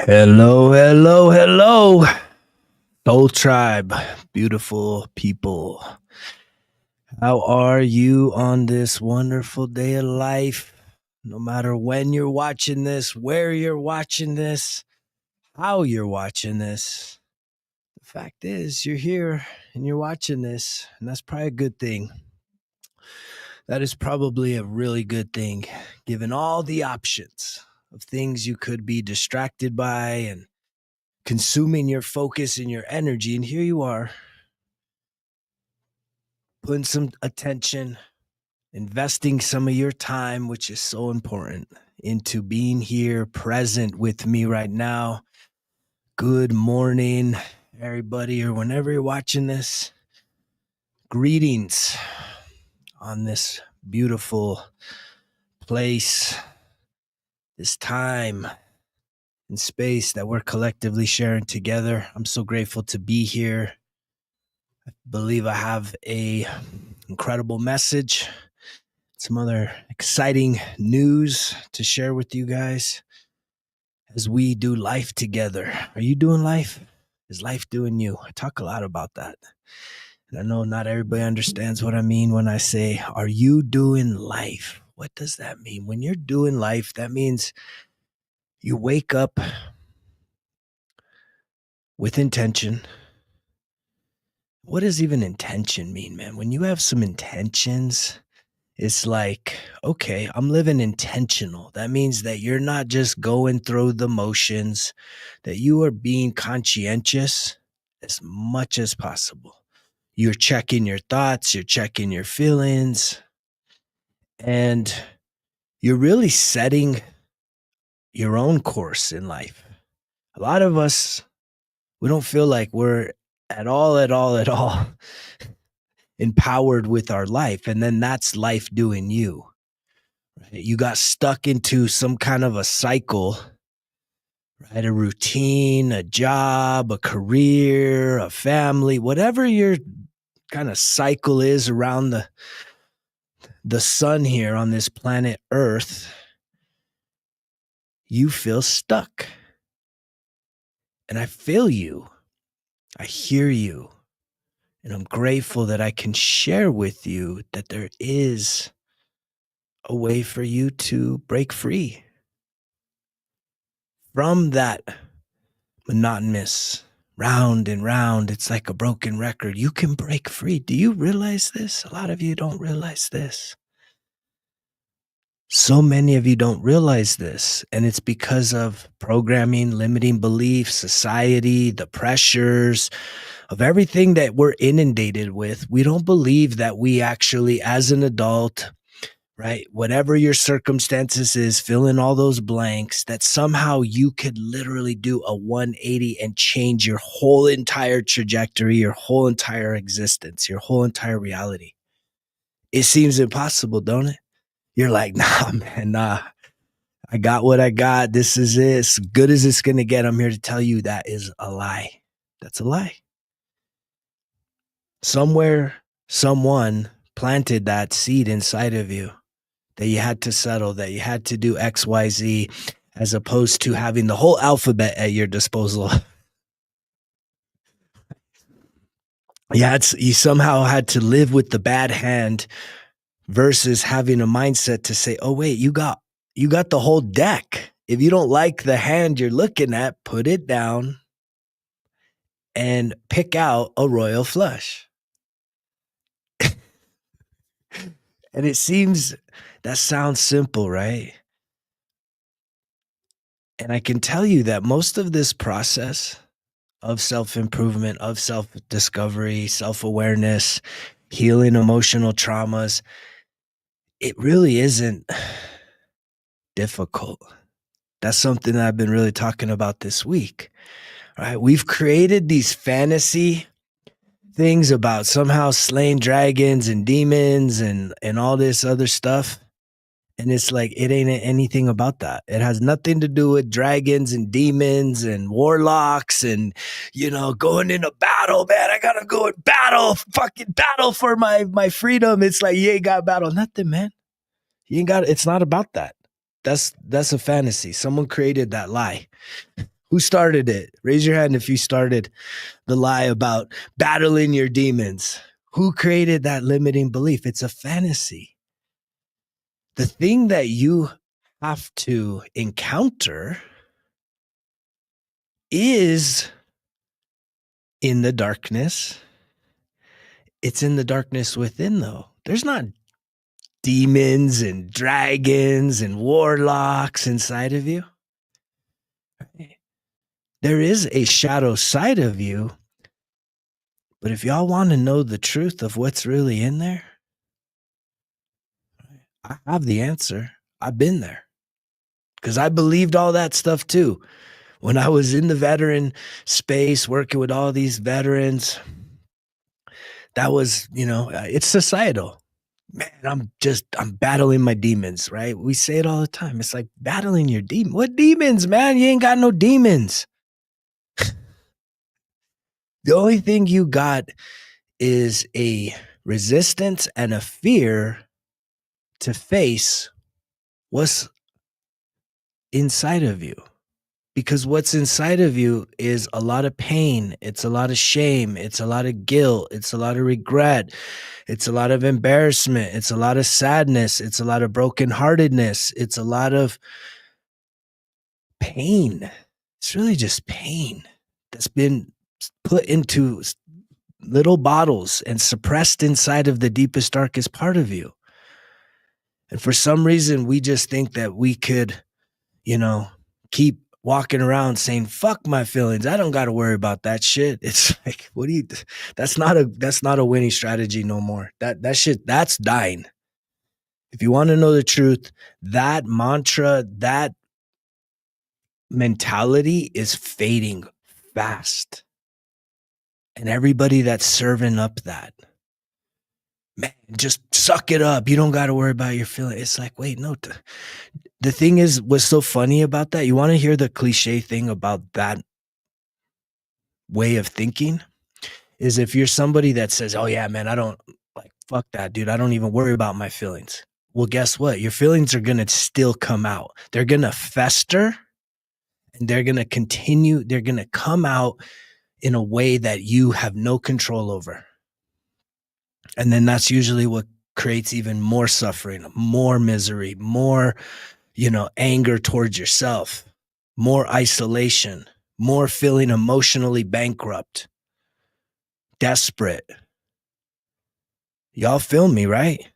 Hello, hello, hello. Soul Tribe, beautiful people. How are you on this wonderful day of life? No matter when you're watching this, where you're watching this, how you're watching this, the fact is you're here and you're watching this, and that's probably a good thing. That is probably a really good thing, given all the options of things you could be distracted by and consuming your focus and your energy. And here you are, putting some attention, investing some of your time, which is so important, into being here present with me right now. Good morning, everybody, or whenever you're watching this. Greetings on this beautiful place, this time and space that we're collectively sharing together. I'm so grateful to be here. I believe I have a incredible message, some other exciting news to share with you guys as we do life together. Are you doing life? Is life doing you? I talk a lot about that. And I know not everybody understands what I mean when I say, are you doing life? What does that mean? When you're doing life, that means you wake up with intention. What does even intention mean, man? When you have some intentions, it's like, okay, I'm living intentional. That means that you're not just going through the motions, that you are being conscientious as much as possible. You're checking your thoughts, you're checking your feelings, and you're really setting your own course in life. A lot of us, we don't feel like we're at all empowered with our life. And then that's life doing you. You got stuck into some kind of a cycle, right? A routine, a job, a career, a family, whatever your kind of cycle is around the sun here on this planet Earth, you feel stuck. And I feel you. I hear you. And I'm grateful that I can share with you that there is a way for you to break free from that monotonous round and round. It's like a broken record. You can break free. Do you realize this? A lot of you don't realize this. So many of you don't realize this, and it's because of programming, limiting beliefs, society, the pressures of everything that we're inundated with. We don't believe that we actually, as an adult, right, whatever your circumstances is, fill in all those blanks, that somehow you could literally do a 180 and change your whole entire trajectory, your whole entire existence, your whole entire reality. It seems impossible, don't it? You're like, nah, man, nah. I got what I got. This is it. As good as it's going to get. I'm here to tell you that is a lie. That's a lie. Somewhere, someone planted that seed inside of you that you had to settle, that you had to do X, Y, Z, as opposed to having the whole alphabet at your disposal. Yeah, you somehow had to live with the bad hand versus having a mindset to say, oh, wait, you got the whole deck. If you don't like the hand you're looking at, put it down and pick out a royal flush. And it seems that sounds simple, right? And I can tell you that most of this process of self-improvement, of self-discovery, self-awareness, healing emotional traumas, it really isn't difficult. That's something that I've been really talking about this week, right? We've created these fantasy things about somehow slaying dragons and demons and all this other stuff. And it's like, it ain't anything about that. It has nothing to do with dragons and demons and warlocks and, going into battle, man. I gotta go and fucking battle for my freedom. It's like, you ain't got battle. Nothing, man. It's not about that. That's a fantasy. Someone created that lie. Who started it? Raise your hand if you started the lie about battling your demons. Who created that limiting belief? It's a fantasy. The thing that you have to encounter is in the darkness. It's in the darkness within, though. There's not demons and dragons and warlocks inside of you. There is a shadow side of you, but if y'all want to know the truth of what's really in there, I have the answer. I've been there because I believed all that stuff too. When I was in the veteran space, working with all these veterans, that was, it's societal. Man, I'm battling my demons, right? We say it all the time. It's like battling your demons. What demons, man? You ain't got no demons. The only thing you got is a resistance and a fear to face what's inside of you. Because what's inside of you is a lot of pain. It's a lot of shame. It's a lot of guilt. It's a lot of regret. It's a lot of embarrassment. It's a lot of sadness. It's a lot of brokenheartedness. It's a lot of pain. It's really just pain that's been put into little bottles and suppressed inside of the deepest, darkest part of you. And for some reason, we just think that we could, keep walking around saying, fuck my feelings. I don't got to worry about that shit. It's like, that's not a winning strategy no more. That's dying. If you want to know the truth, that mantra, that mentality is fading fast. And everybody that's serving up that, man, just suck it up. You don't got to worry about your feelings. It's like, wait, no. The thing is, what's so funny about that? You want to hear the cliche thing about that way of thinking? Is if you're somebody that says, oh yeah, man, I don't fuck that, dude. I don't even worry about my feelings. Well, guess what? Your feelings are going to still come out. They're going to fester and they're going to continue. They're going to come out in a way that you have no control over. And then that's usually what creates even more suffering, more misery, more, anger towards yourself, more isolation, more feeling emotionally bankrupt, desperate. Y'all feel me, right?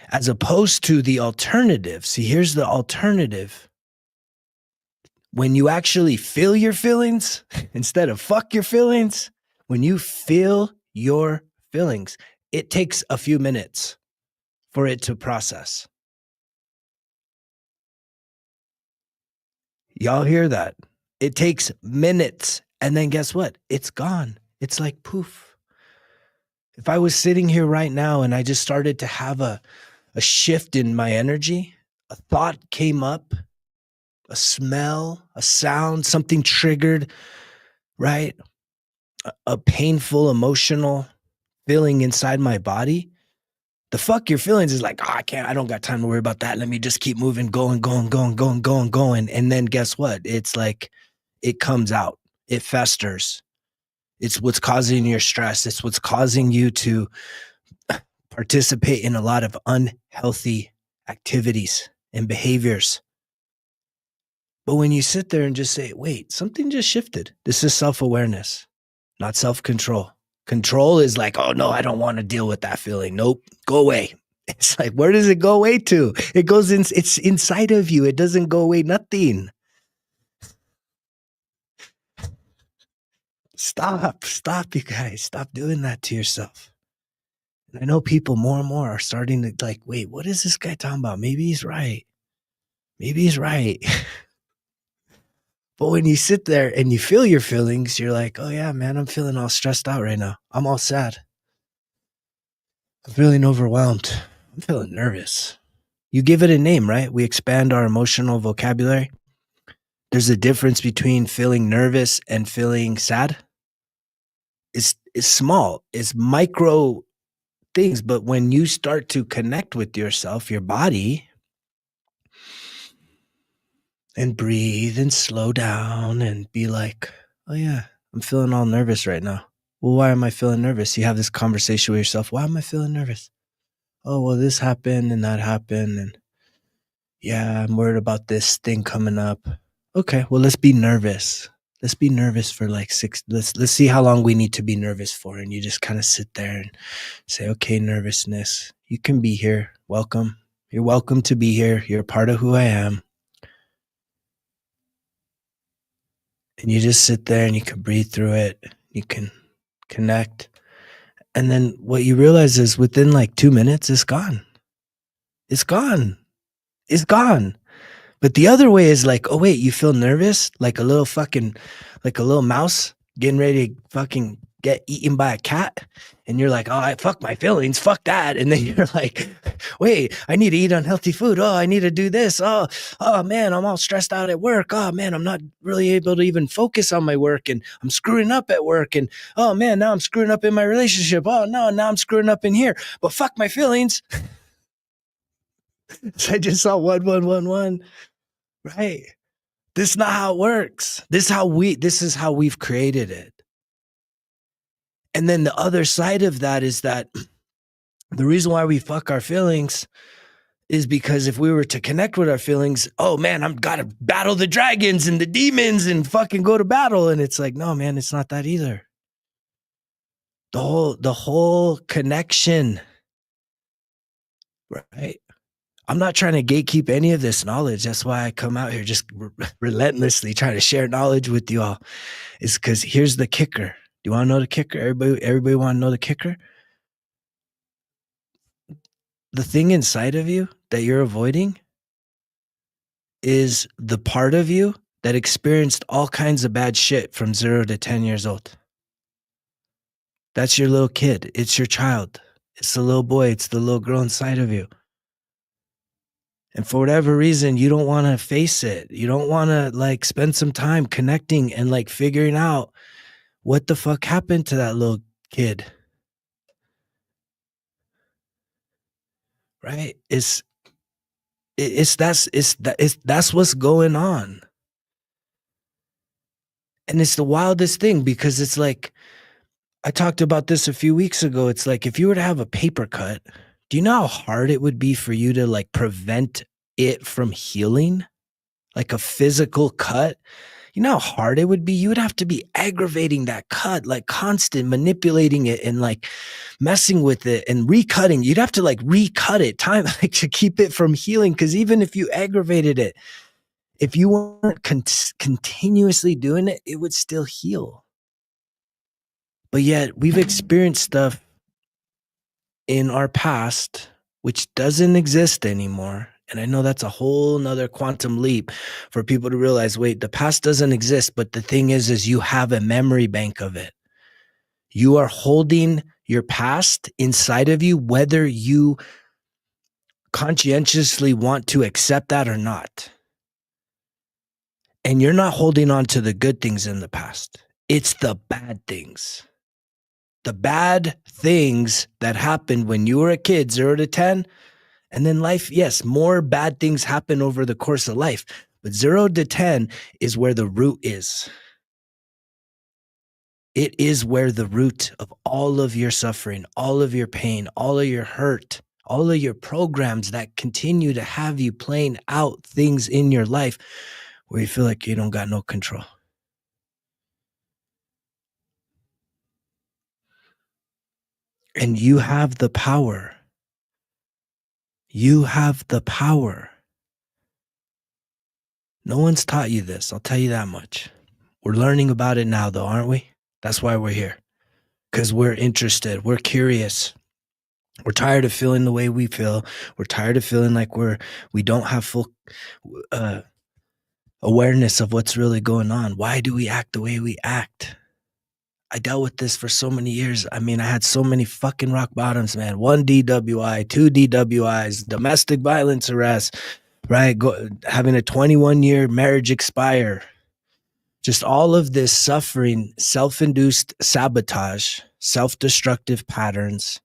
As opposed to the alternative. See, here's the alternative. When you actually feel your feelings instead of fuck your feelings, when you feel your feelings, it takes a few minutes for it to process. Y'all hear that? It takes minutes. And then guess what? It's gone. It's like poof. If I was sitting here right now and I just started to have a shift in my energy, a thought came up, a smell, a sound, something triggered, right? A painful, emotional feeling inside my body. The fuck your feelings is like, I don't got time to worry about that. Let me just keep moving, going. And then guess what? It's like, it comes out, it festers. It's what's causing your stress. It's what's causing you to participate in a lot of unhealthy activities and behaviors. But when you sit there and just say, wait, something just shifted. This is self-awareness, not self-control. Control is like, oh no, I don't want to deal with that feeling. Nope, go away. It's like, where does it go away to? It goes in, it's inside of you. It doesn't go away, nothing. Stop, you guys. Stop doing that to yourself. And I know people more and more are starting to like, wait, what is this guy talking about? Maybe he's right. But when you sit there and you feel your feelings, you're like, oh yeah, man, I'm feeling all stressed out right now. I'm all sad. I'm feeling overwhelmed. I'm feeling nervous. You give it a name, right? We expand our emotional vocabulary. There's a difference between feeling nervous and feeling sad. It's small. It's micro things. But when you start to connect with yourself, your body, and breathe and slow down and be like, oh yeah, I'm feeling all nervous right now. Well, why am I feeling nervous? You have this conversation with yourself. Why am I feeling nervous? Oh, well, this happened and that happened. And yeah, I'm worried about this thing coming up. Okay, well, let's be nervous. Let's be nervous for like let's see how long we need to be nervous for. And you just kind of sit there and say, okay, nervousness, you can be here. Welcome. You're welcome to be here. You're a part of who I am. And you just sit there and you can breathe through it. You can connect. And then what you realize is within like 2 minutes, it's gone. It's gone. It's gone. But the other way is like, oh wait, you feel nervous? Like a little mouse getting ready to fucking get eaten by a cat. And you're like, oh, I fuck my feelings, fuck that. And then you're like, wait, I need to eat unhealthy food. Oh, I need to do this. Oh man, I'm all stressed out at work. Oh man, I'm not really able to even focus on my work, and I'm screwing up at work. And oh man, now I'm screwing up in my relationship. Oh no, now I'm screwing up in here. But fuck my feelings. So I just saw 1111. Right. This is not how it works. This is how we've created it. And then the other side of that is that the reason why we fuck our feelings is because if we were to connect with our feelings, oh man, I'm gotta battle the dragons and the demons and fucking go to battle. And it's like, no, man, it's not that either. The whole connection, right? I'm not trying to gatekeep any of this knowledge. That's why I come out here just relentlessly trying to share knowledge with you all. Is because here's the kicker. Do you want to know the kicker? Everybody want to know the kicker? The thing inside of you that you're avoiding is the part of you that experienced all kinds of bad shit from 0 to 10 years old. That's your little kid. It's your child. It's the little boy. It's the little girl inside of you. And for whatever reason, you don't want to face it. You don't want to like spend some time connecting and like figuring out what the fuck happened to that little kid. Right? That's what's going on. And it's the wildest thing because it's like, I talked about this a few weeks ago. It's like, if you were to have a paper cut, do you know how hard it would be for you to like prevent it from healing? Like a physical cut? You know how hard it would be? You would have to be aggravating that cut, like constant manipulating it and like messing with it and recutting. You'd have to like recut it time like to keep it from healing. Cause even if you aggravated it, if you weren't continuously doing it, it would still heal. But yet we've experienced stuff in our past which doesn't exist anymore. And I know that's a whole nother quantum leap for people to realize, wait, the past doesn't exist. But the thing is you have a memory bank of it. You are holding your past inside of you, whether you conscientiously want to accept that or not. And you're not holding on to the good things in the past. It's the bad things. The bad things that happened when you were a kid, 0 to 10, and then life, yes, more bad things happen over the course of life, but 0 to 10 is where the root is. It is where the root of all of your suffering, all of your pain, all of your hurt, all of your programs that continue to have you playing out things in your life where you feel like you don't got no control. And you have the power. You have the power. No one's taught you this. I'll tell you that much. We're learning about it now, though, aren't we? That's why we're here. Because we're interested. We're curious. We're tired of feeling the way we feel. We're tired of feeling like we don't have full awareness of what's really going on. Why do we act the way we act? I dealt with this for so many years. I mean, I had so many fucking rock bottoms, man. 1 DWI, 2 DWIs, domestic violence arrest, right? Having a 21-year marriage expire. Just all of this suffering, self-induced sabotage, self-destructive patterns,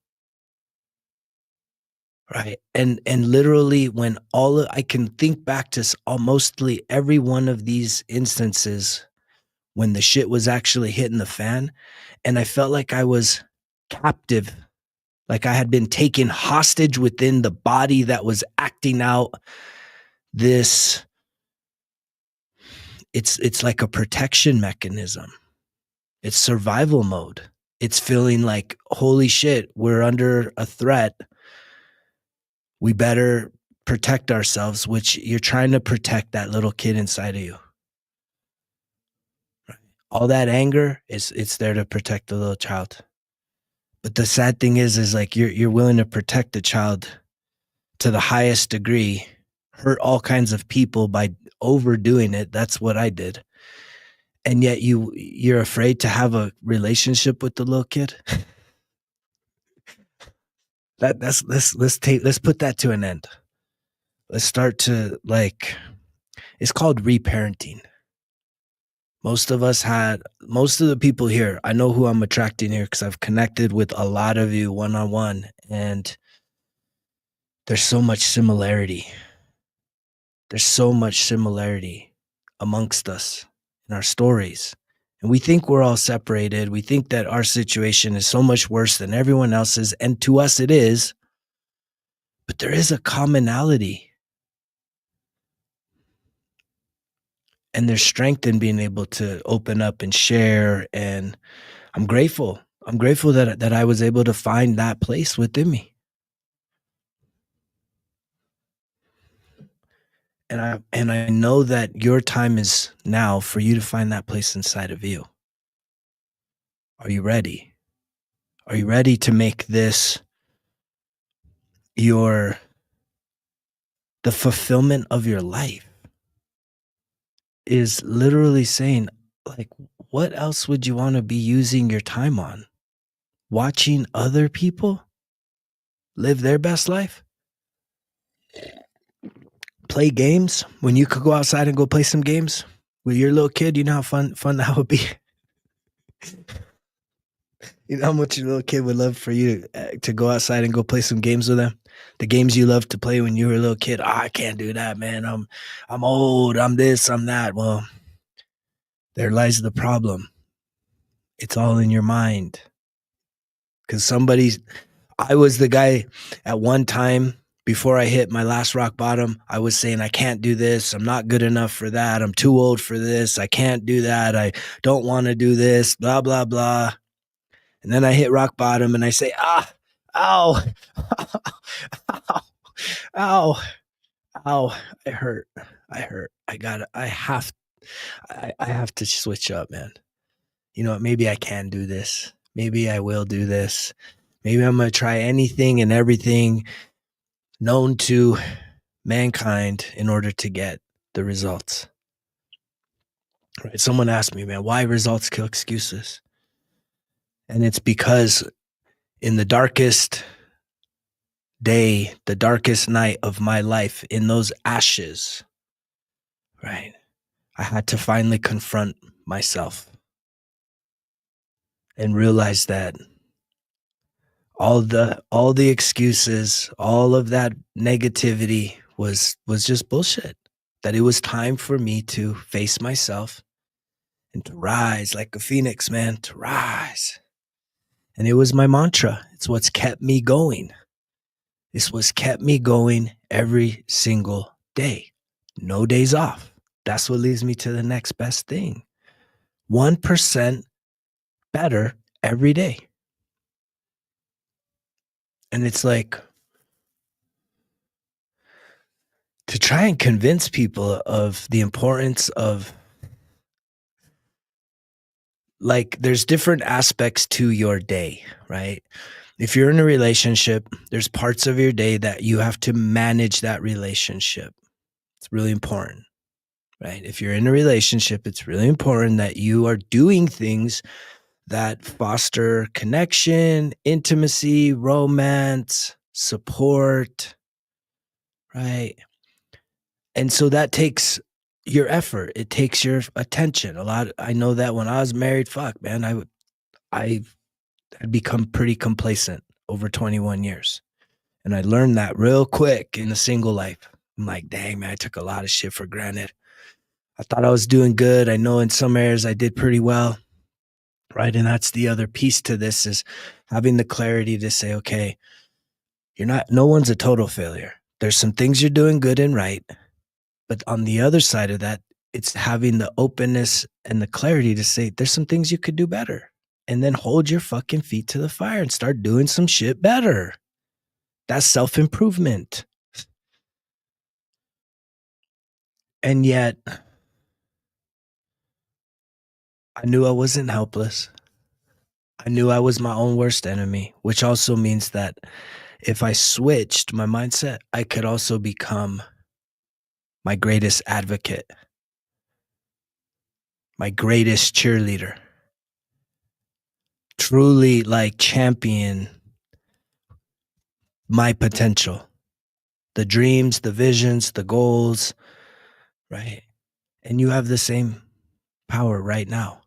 right? And literally, when I can think back to mostly every one of these instances when the shit was actually hitting the fan, and I felt like I was captive, like I had been taken hostage within the body that was acting out this. It's like a protection mechanism. It's survival mode. It's feeling like, holy shit, we're under a threat. We better protect ourselves, which you're trying to protect that little kid inside of you. All that anger it's there to protect the little child. But the sad thing is like you're willing to protect the child to the highest degree, hurt all kinds of people by overdoing it. That's what I did. And yet you're afraid to have a relationship with the little kid. Let's put that to an end. Let's start to, like, it's called reparenting. Most of the people here, I know who I'm attracting here because I've connected with a lot of you one-on-one, and there's so much similarity. There's so much similarity amongst us in our stories. And we think we're all separated. We think that our situation is so much worse than everyone else's. And to us it is. But there is a commonality. And there's strength in being able to open up and share. And I'm grateful. I'm grateful that I was able to find that place within me. And I know that your time is now for you to find that place inside of you. Are you ready? Are you ready to make this the fulfillment of your life? Is literally saying, like, what else would you want to be using your time on? Watching other people live their best life? Play games when you could go outside and go play some games with your little kid? You know how fun that would be? You know how much your little kid would love for you to go outside and go play some games with them? The games you loved to play when you were a little kid. Oh, I can't do that, man. I'm old. I'm this, I'm that. Well, there lies the problem. It's all in your mind. Because I was the guy at one time before I hit my last rock bottom. I was saying, I can't do this. I'm not good enough for that. I'm too old for this. I can't do that. I don't want to do this, blah, blah, blah. And then I hit rock bottom and I say, ow, ow, ow, ow. I hurt. I have to switch up, man. You know what? Maybe I can do this. Maybe I will do this. Maybe I'm going to try anything and everything known to mankind in order to get the results. Right? Someone asked me, man, why results kill excuses? And it's because in the darkest day, the darkest night of my life, in those ashes, right, I had to finally confront myself and realize that all the excuses, all of that negativity was just bullshit. That it was time for me to face myself and to rise like a phoenix, man, to rise. And it was my mantra. It's what's kept me going. It's what's kept me going every single day. No days off. That's what leads me to the next best thing. 1% better every day. And it's like, to try and convince people of the importance of, like, there's different aspects to your day, right? If you're in a relationship, there's parts of your day that you have to manage that relationship. It's really important, right? If you're in a relationship, it's really important that you are doing things that foster connection, intimacy, romance, support, right? And so that takes your effort. It takes your attention. I know that when I was married, fuck, man, I had become pretty complacent over 21 years. And I learned that real quick in a single life. I'm like, dang, man, I took a lot of shit for granted. I thought I was doing good. I know in some areas I did pretty well. Right. And that's the other piece to this is having the clarity to say, okay, no one's a total failure. There's some things you're doing good and right. But on the other side of that, it's having the openness and the clarity to say, there's some things you could do better. And then hold your fucking feet to the fire and start doing some shit better. That's self-improvement. And yet, I knew I wasn't helpless. I knew I was my own worst enemy, which also means that if I switched my mindset, I could also become my greatest advocate, my greatest cheerleader, truly like champion my potential, the dreams, the visions, the goals, right? And you have the same power right now.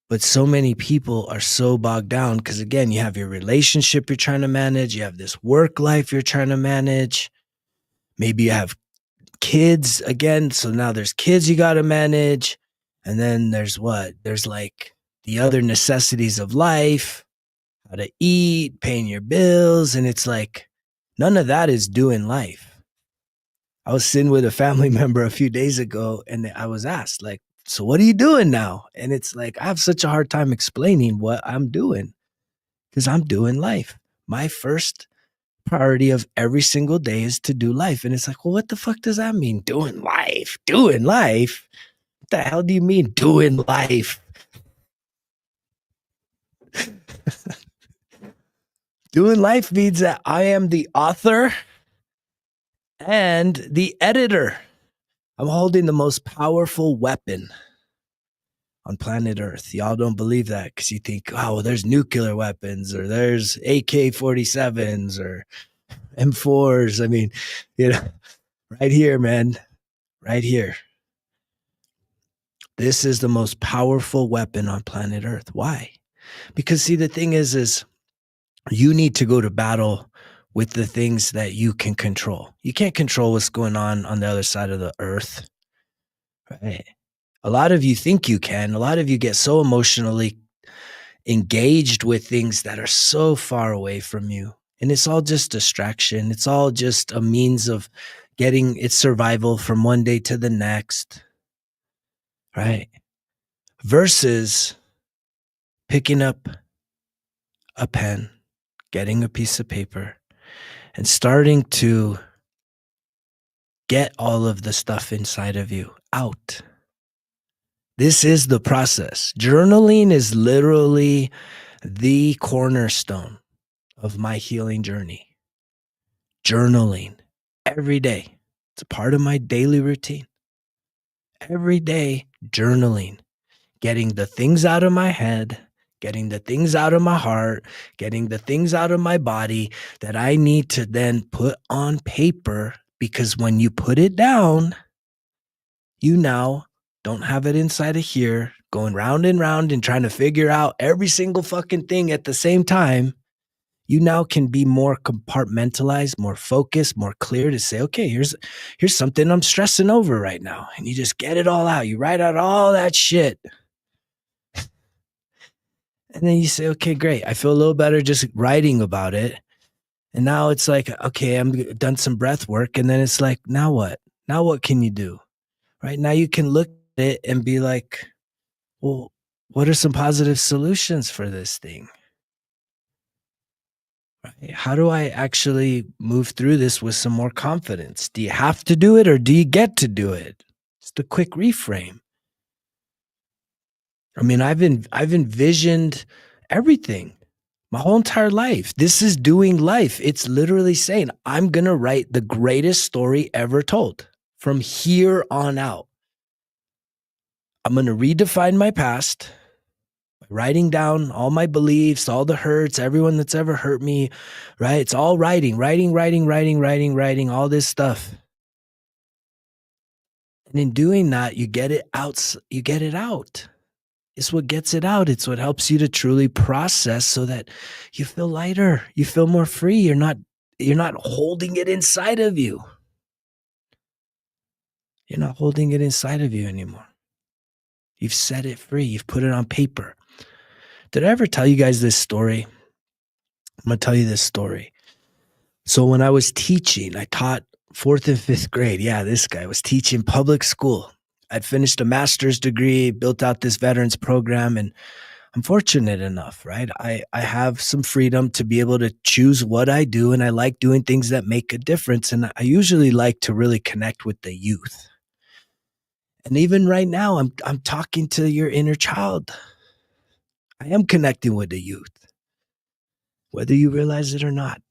But so many people are so bogged down because, again, you have your relationship you're trying to manage, you have this work life you're trying to manage. Maybe you have kids again. So now there's kids you got to manage. And then there's what? There's like the other necessities of life, how to eat, paying your bills. And it's like none of that is doing life. I was sitting with a family member a few days ago and I was asked, like, so what are you doing now? And it's like, I have such a hard time explaining what I'm doing because I'm doing life. My first priority of every single day is to do life. And it's like, well, what the fuck does that mean? Doing life, doing life. What the hell do you mean doing life? Doing life means that I am the author and the editor. I'm holding the most powerful weapon on planet Earth. Y'all don't believe that because you think, oh, well, there's nuclear weapons or there's AK-47s or M4s. I mean, right here, man, right here. This is the most powerful weapon on planet Earth. Why? Because see, the thing is you need to go to battle with the things that you can control. You can't control what's going on the other side of the earth, right? A lot of you think you can. A lot of you get so emotionally engaged with things that are so far away from you. And it's all just distraction. It's all just a means of getting its survival from one day to the next, right? Versus picking up a pen, getting a piece of paper, and starting to get all of the stuff inside of you out. This is the process. Journaling is literally the cornerstone of my healing journey. Journaling every day. It's a part of my daily routine. Every day, journaling, getting the things out of my head, getting the things out of my heart, getting the things out of my body that I need to then put on paper, because when you put it down, you now don't have it inside of here going round and round and trying to figure out every single fucking thing at the same time. You now can be more compartmentalized, more focused, more clear to say, okay, here's something I'm stressing over right now. And you just get it all out. You write out all that shit. And then you say, okay, great. I feel a little better just writing about it. And now it's like, okay, I'm done some breath work. And then it's like, now what? Now what can you do? Right now you can look at it and be like, well, what are some positive solutions for this thing? Right? How do I actually move through this with some more confidence? Do you have to do it or do you get to do it? Just a quick reframe. I mean, I've envisioned everything my whole entire life. This is doing life. It's literally saying, I'm going to write the greatest story ever told from here on out. I'm going to redefine my past by writing down all my beliefs, all the hurts, everyone that's ever hurt me, right? It's all writing, all this stuff. And in doing that, you get it out. You get it out. It's what gets it out. It's what helps you to truly process so that you feel lighter. You feel more free. You're not you're not holding it inside of you. You're not holding it inside of you anymore. You've set it free. You've put it on paper. Did I ever tell you guys this story? I'm going to tell you this story. So when I was teaching, I taught 4th and 5th grade. Yeah, this guy was teaching public school. I'd finished a master's degree, built out this veterans program, and I'm fortunate enough, right? I have some freedom to be able to choose what I do, and I like doing things that make a difference. And I usually like to really connect with the youth. And even right now, I'm talking to your inner child. I am connecting with the youth, whether you realize it or not.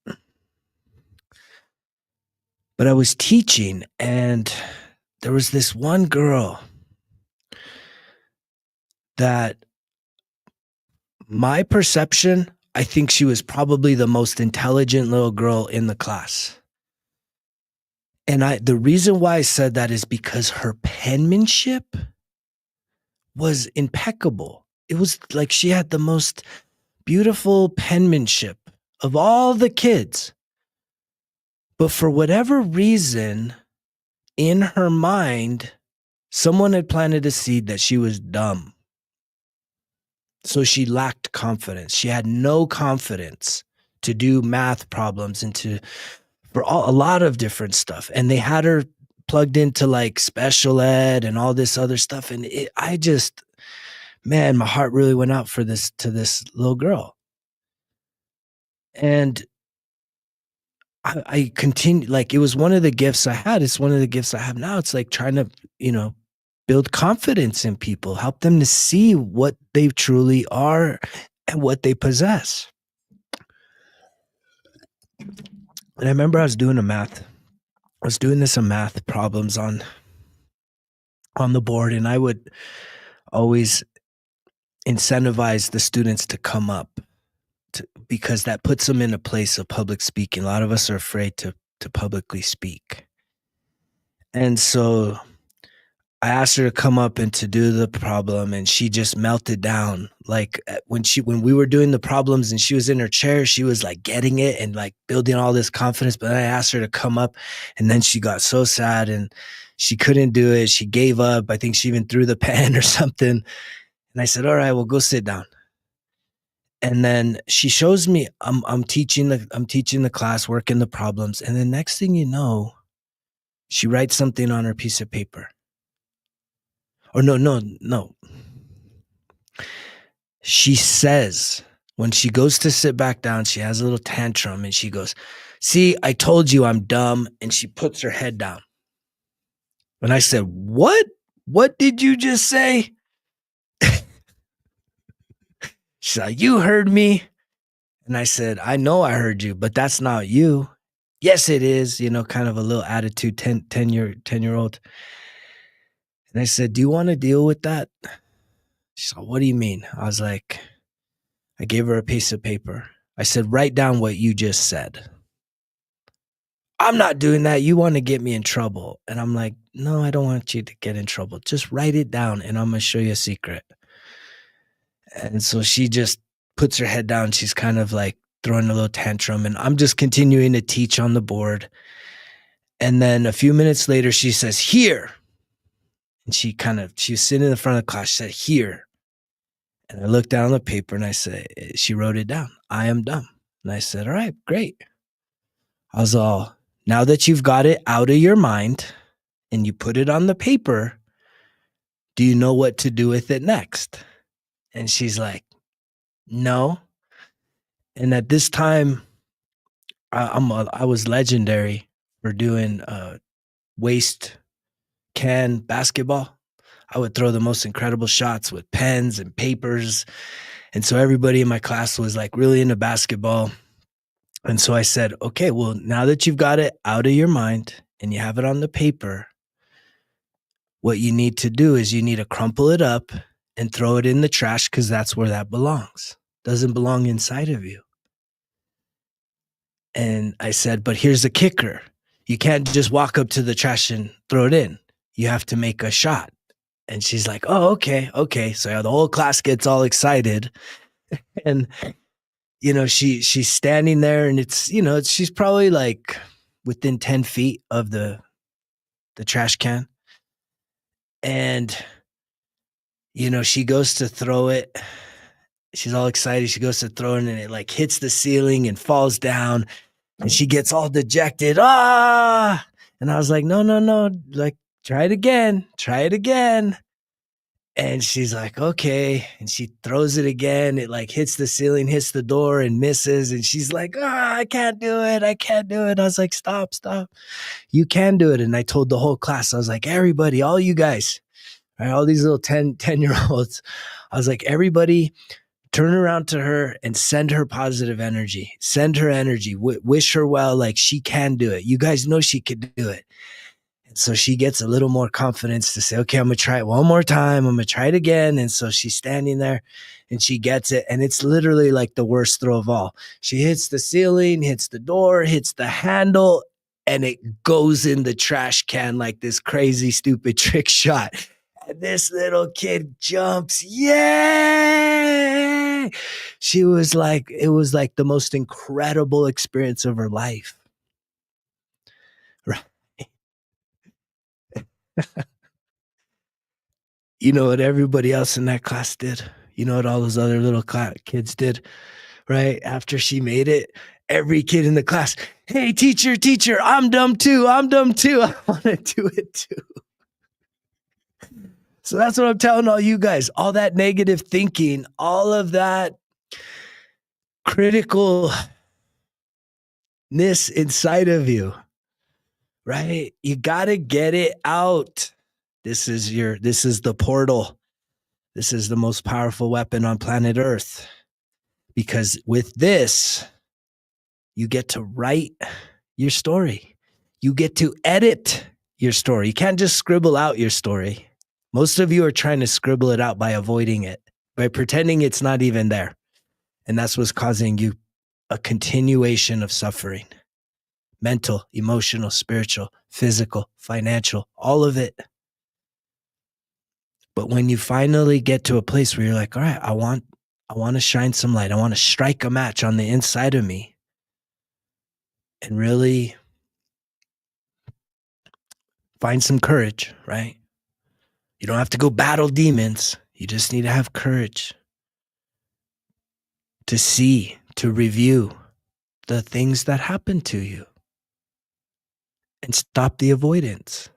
But I was teaching, and there was this one girl that my perception, I think she was probably the most intelligent little girl in the class. And the reason why I said that is because her penmanship was impeccable. It was like she had the most beautiful penmanship of all the kids. But for whatever reason, in her mind, someone had planted a seed that she was dumb. So she lacked confidence. She had no confidence to do math problems and for a lot of different stuff. And they had her plugged into like special ed and all this other stuff. And man, my heart really went out to this little girl. And I continued, like, it was one of the gifts I had. It's one of the gifts I have now. It's like trying to, build confidence in people, help them to see what they truly are and what they possess. And I remember I was doing some math problems on the board, and I would always incentivize the students to come up because that puts them in a place of public speaking. A lot of us are afraid to publicly speak. And so I asked her to come up and to do the problem, and she just melted down. Like when we were doing the problems and she was in her chair, she was like getting it and like building all this confidence. But then I asked her to come up, and then she got so sad and she couldn't do it. She gave up. I think she even threw the pen or something. And I said, all right, well, go sit down. And then she shows me, I'm teaching the class, working the problems. And then next thing you know, she writes something on her piece of paper. Or no. She says, when she goes to sit back down, she has a little tantrum and she goes, see, I told you I'm dumb. And she puts her head down. And I said, what? What did you just say? She's like, you heard me. And I said, I know I heard you, but that's not you. Yes, it is, kind of a little attitude, 10-year-old. And I said, do you want to deal with that? She's like, what do you mean? I was like, I gave her a piece of paper. I said, write down what you just said. I'm not doing that. You want to get me in trouble. And I'm like, no, I don't want you to get in trouble. Just write it down and I'm going to show you a secret. And so she just puts her head down. She's kind of like throwing a little tantrum, and I'm just continuing to teach on the board. And then a few minutes later, she says, here. And she was sitting in the front of the class. She said, here. And I looked down on the paper and I said, she wrote it down. I am dumb. And I said, all right, great. I was all, now that you've got it out of your mind and you put it on the paper, do you know what to do with it next? And she's like, no. And at this time, I was legendary for doing waist can basketball. I would throw the most incredible shots with pens and papers. And so everybody in my class was like really into basketball. And so I said, okay, well, now that you've got it out of your mind and you have it on the paper, what you need to do is you need to crumple it up and throw it in the trash because that's where that belongs. Doesn't belong inside of you. And I said, but here's the kicker. You can't just walk up to the trash and throw it in. You have to make a shot. And she's like, oh, okay. So the whole class gets all excited. And she's standing there, and she's probably like within 10 feet of the trash can. And, she goes to throw it. She's all excited. She goes to throw it, and it like hits the ceiling and falls down. And she gets all dejected. Ah! And I was like, no, no, no. Like, try it again. Try it again. And she's like, okay. And she throws it again. It like hits the ceiling, hits the door, and misses. And she's like, I can't do it. I can't do it. I was like, stop. You can do it. And I told the whole class, I was like, everybody, all you guys, right, all these little 10-year-olds, I was like, everybody, turn around to her and send her positive energy. Send her energy. Wish her well, like she can do it. You guys know she could do it. And so she gets a little more confidence to say, okay, I'm going to try it one more time. I'm going to try it again. And so she's standing there and she gets it. And it's literally like the worst throw of all. She hits the ceiling, hits the door, hits the handle, and it goes in the trash can like this crazy, stupid trick shot. And this little kid jumps. Yay! She was like, it was like the most incredible experience of her life. Right. You know what everybody else in that class did? You know what all those other little kids did? Right? After she made it, every kid in the class, hey, teacher, I'm dumb too. I want to do it too. So that's what I'm telling all you guys. All that negative thinking, all of that criticalness inside of you, right? You got to get it out. This is the portal. This is the most powerful weapon on planet Earth. Because with this, you get to write your story. You get to edit your story. You can't just scribble out your story. Most of you are trying to scribble it out by avoiding it, by pretending it's not even there. And that's what's causing you a continuation of suffering. Mental, emotional, spiritual, physical, financial, all of it. But when you finally get to a place where you're like, all right, I want to shine some light. I want to strike a match on the inside of me and really find some courage, right? You don't have to go battle demons. You just need to have courage to see, to review the things that happen to you and stop the avoidance.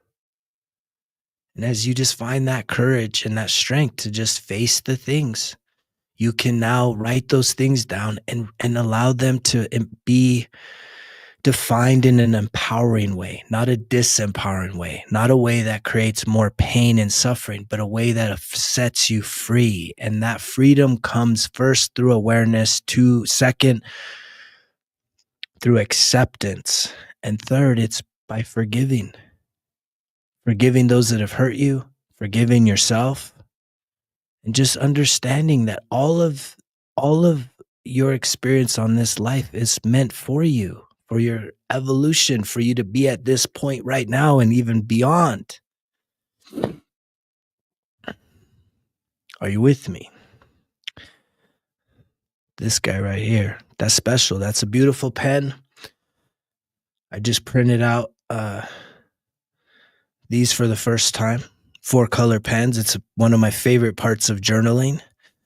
And as you just find that courage and that strength to just face the things, you can now write those things down and allow them to be defined in an empowering way, not a disempowering way, not a way that creates more pain and suffering, but a way that sets you free. And that freedom comes first through awareness, second, through acceptance, and third, it's by forgiving those that have hurt you, forgiving yourself, and just understanding that all of your experience on this life is meant for you, for your evolution, for you to be at this point right now and even beyond. Are you with me? This guy right here, that's special. That's a beautiful pen. I just printed out these for the first time. 4-color pens. It's one of my favorite parts of journaling.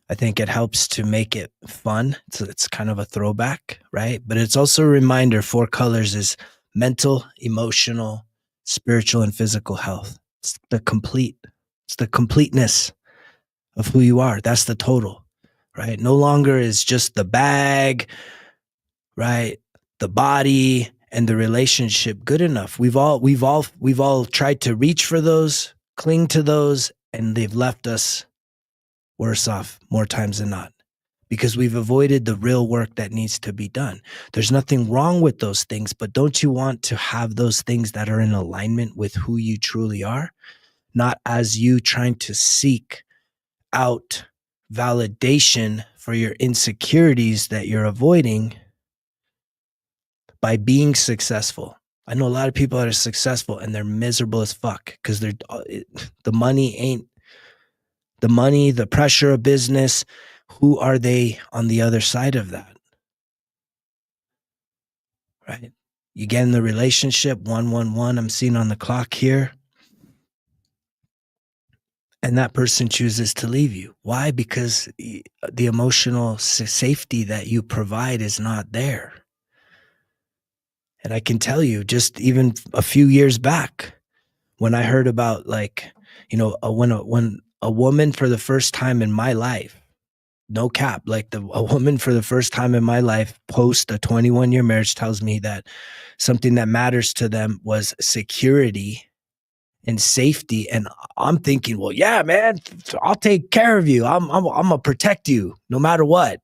I think it helps to make it fun. It's kind of a throwback, right? But it's also a reminder 4 colors is mental, emotional, spiritual, and physical health. It's the completeness of who you are. That's the total, right? No longer is just the bag, right? The body and the relationship good enough. We've all tried to reach for those, cling to those, and they've left us worse off more times than not because we've avoided the real work that needs to be done. There's nothing wrong with those things, but don't you want to have those things that are in alignment with who you truly are? Not as you trying to seek out validation for your insecurities that you're avoiding by being successful. I know a lot of people that are successful and they're miserable as fuck because the money, the pressure of business. Who are they on the other side of that? right? You get in the relationship, 111, I'm seeing on the clock here, and that person chooses to leave you. Why? Because the emotional safety that you provide is not there. And I can tell you, just even a few years back, when I heard about, like, when a woman for the first time in my life, no cap, like a woman for the first time in my life post a 21-year marriage tells me that something that matters to them was security and safety. And I'm thinking, well, yeah, man, I'll take care of you. I'm gonna protect you no matter what.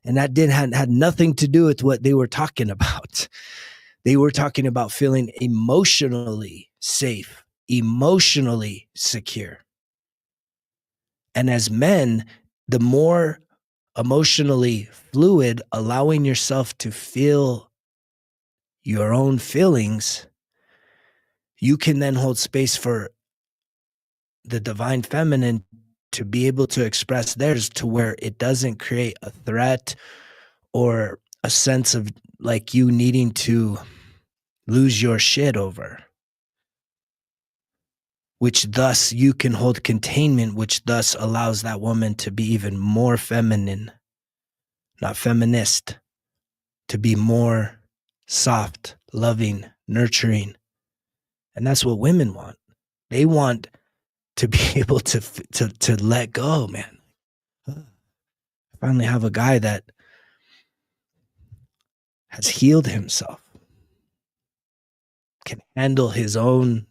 And that had nothing to do with what they were talking about. They were talking about feeling emotionally safe, emotionally secure. And as men, the more emotionally fluid, allowing yourself to feel your own feelings, you can then hold space for the divine feminine to be able to express theirs, to where it doesn't create a threat or a sense of like you needing to lose your shit over, which thus you can hold containment, which thus allows that woman to be even more feminine, not feminist, to be more soft, loving, nurturing. And that's what women want. They want to be able to let go, man. I finally have a guy that has healed himself, can handle his own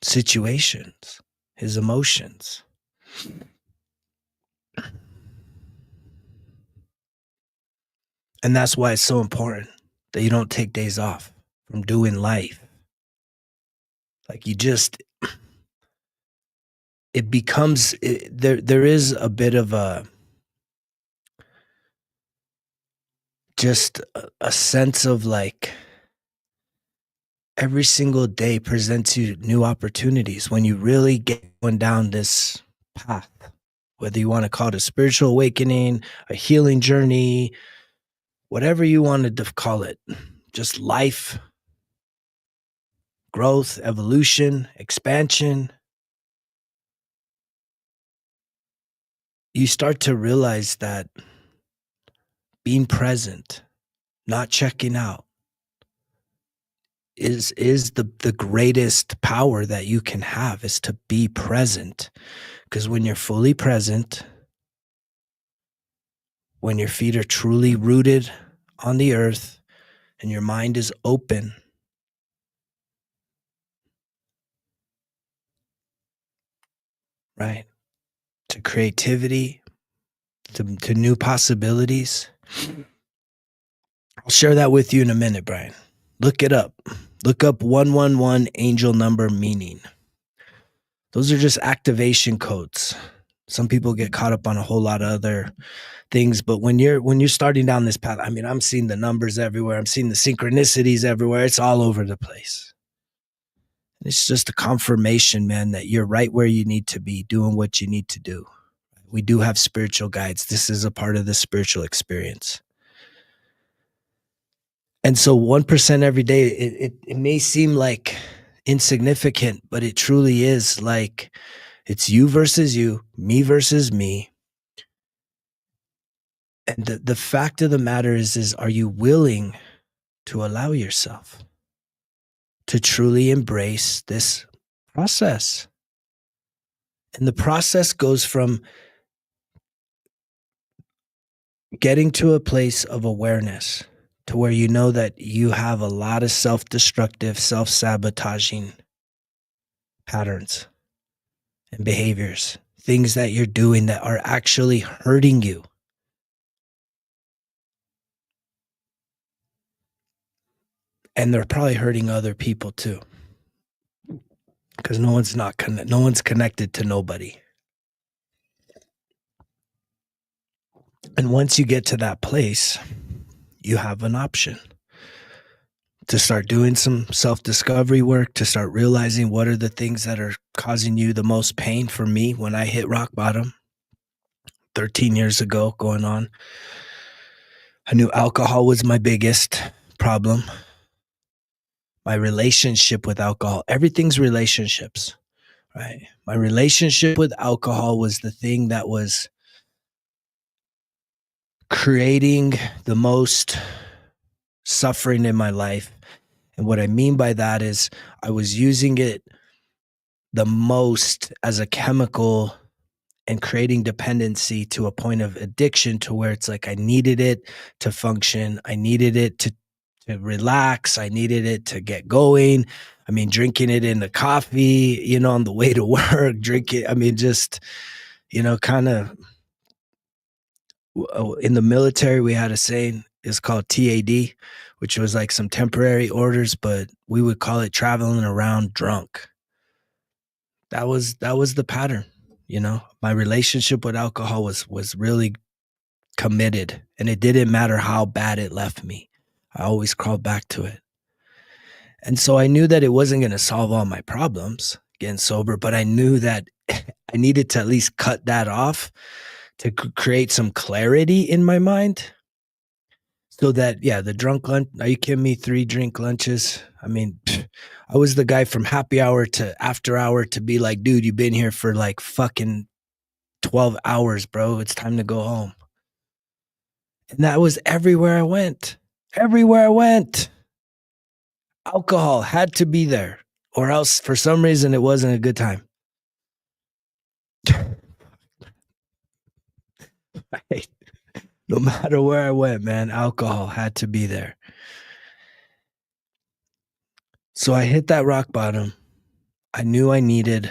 situations, his emotions. And that's why it's so important that you don't take days off from doing life. Like, you just, it becomes, there is a bit of just a sense of like, every single day presents you new opportunities when you really get going down this path, whether you want to call it a spiritual awakening, a healing journey, whatever you wanted to call it, just life, growth, evolution, expansion. You start to realize that being present, not checking out, is the greatest power that you can have, is to be present. Because when you're fully present, when your feet are truly rooted on the earth and your mind is open, right, to creativity, to new possibilities. I'll share that with you in a minute, Brian. Look it up. Look up 111 angel number meaning. Those are just activation codes. Some people get caught up on a whole lot of other things, but when you're starting down this path, I mean, I'm seeing the numbers everywhere. I'm seeing the synchronicities everywhere. It's all over the place. It's just a confirmation, man, that you're right where you need to be, doing what you need to do. We do have spiritual guides. This is a part of the spiritual experience. And so 1% every day, it may seem like insignificant, but it truly is. Like, it's you versus you, me versus me. And the fact of the matter is are you willing to allow yourself to truly embrace this process? And the process goes from getting to a place of awareness to where you know that you have a lot of self-destructive, self-sabotaging patterns and behaviors, things that you're doing that are actually hurting you. And they're probably hurting other people too, because no one's connected to nobody. And once you get to that place, you have an option to start doing some self-discovery work, to start realizing what are the things that are causing you the most pain. For me, when I hit rock bottom 13 years ago going on, I knew alcohol was my biggest problem, my relationship with alcohol. Everything's relationships, right? My relationship with alcohol was the thing that was creating the most suffering in my life. And what I mean by that is I was using it the most as a chemical and creating dependency to a point of addiction, to where it's like I needed it to function. I needed it to relax. I needed it to get going. I mean, drinking it in the coffee, on the way to work, drinking. I mean, just, kind of in the military, we had a saying, it's called TAD, which was like some temporary orders, but we would call it traveling around drunk. That was the pattern. My relationship with alcohol was really committed, and it didn't matter how bad it left me. I always crawled back to it. And so I knew that it wasn't going to solve all my problems getting sober, but I knew that I needed to at least cut that off to create some clarity in my mind. So that, the drunk lunch, are you kidding me? 3 drink lunches. I mean, I was the guy from happy hour to after hour to be like, dude, you've been here for like fucking 12 hours, bro. It's time to go home. And that was everywhere I went. Everywhere I went. Alcohol had to be there, or else for some reason it wasn't a good time. Right? No matter where I went, man, alcohol had to be there. So I hit that rock bottom. I knew I needed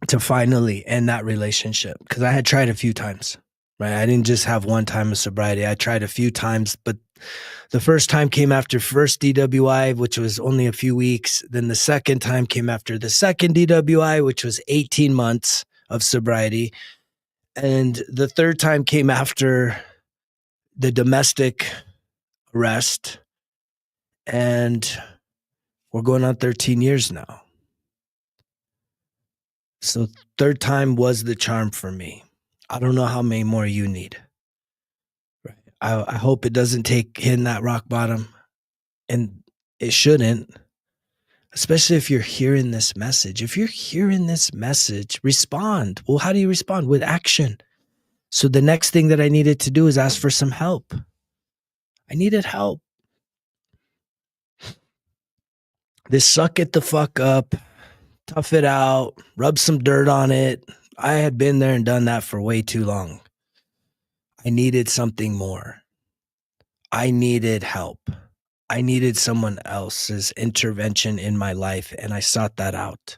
to finally end that relationship, because I had tried a few times, right? I didn't just have one time of sobriety. I tried a few times, but the first time came after first DWI, which was only a few weeks. Then the second time came after the second DWI, which was 18 months of sobriety. And the third time came after the domestic arrest. And we're going on 13 years now. So third time was the charm for me. I don't know how many more you need. Right. I hope it doesn't take hitting that rock bottom, and it shouldn't, especially if you're hearing this message. If you're hearing this message, respond. Well, how do you respond? With action. So the next thing that I needed to do is ask for some help. I needed help. This suck it the fuck up, tough it out, rub some dirt on it. I had been there and done that for way too long. I needed something more. I needed help. I needed someone else's intervention in my life, and I sought that out.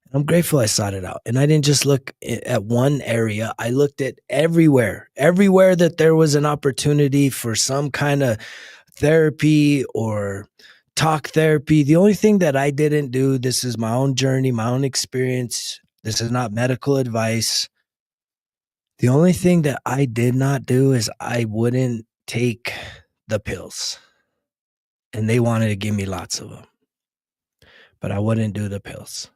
And I'm grateful I sought it out. And I didn't just look at one area. I looked at everywhere that there was an opportunity for some kind of therapy or talk therapy. The only thing that I didn't do, this is my own journey, my own experience. This is not medical advice. The only thing that I did not do is I wouldn't take the pills. And they wanted to give me lots of them, but I wouldn't do the pills.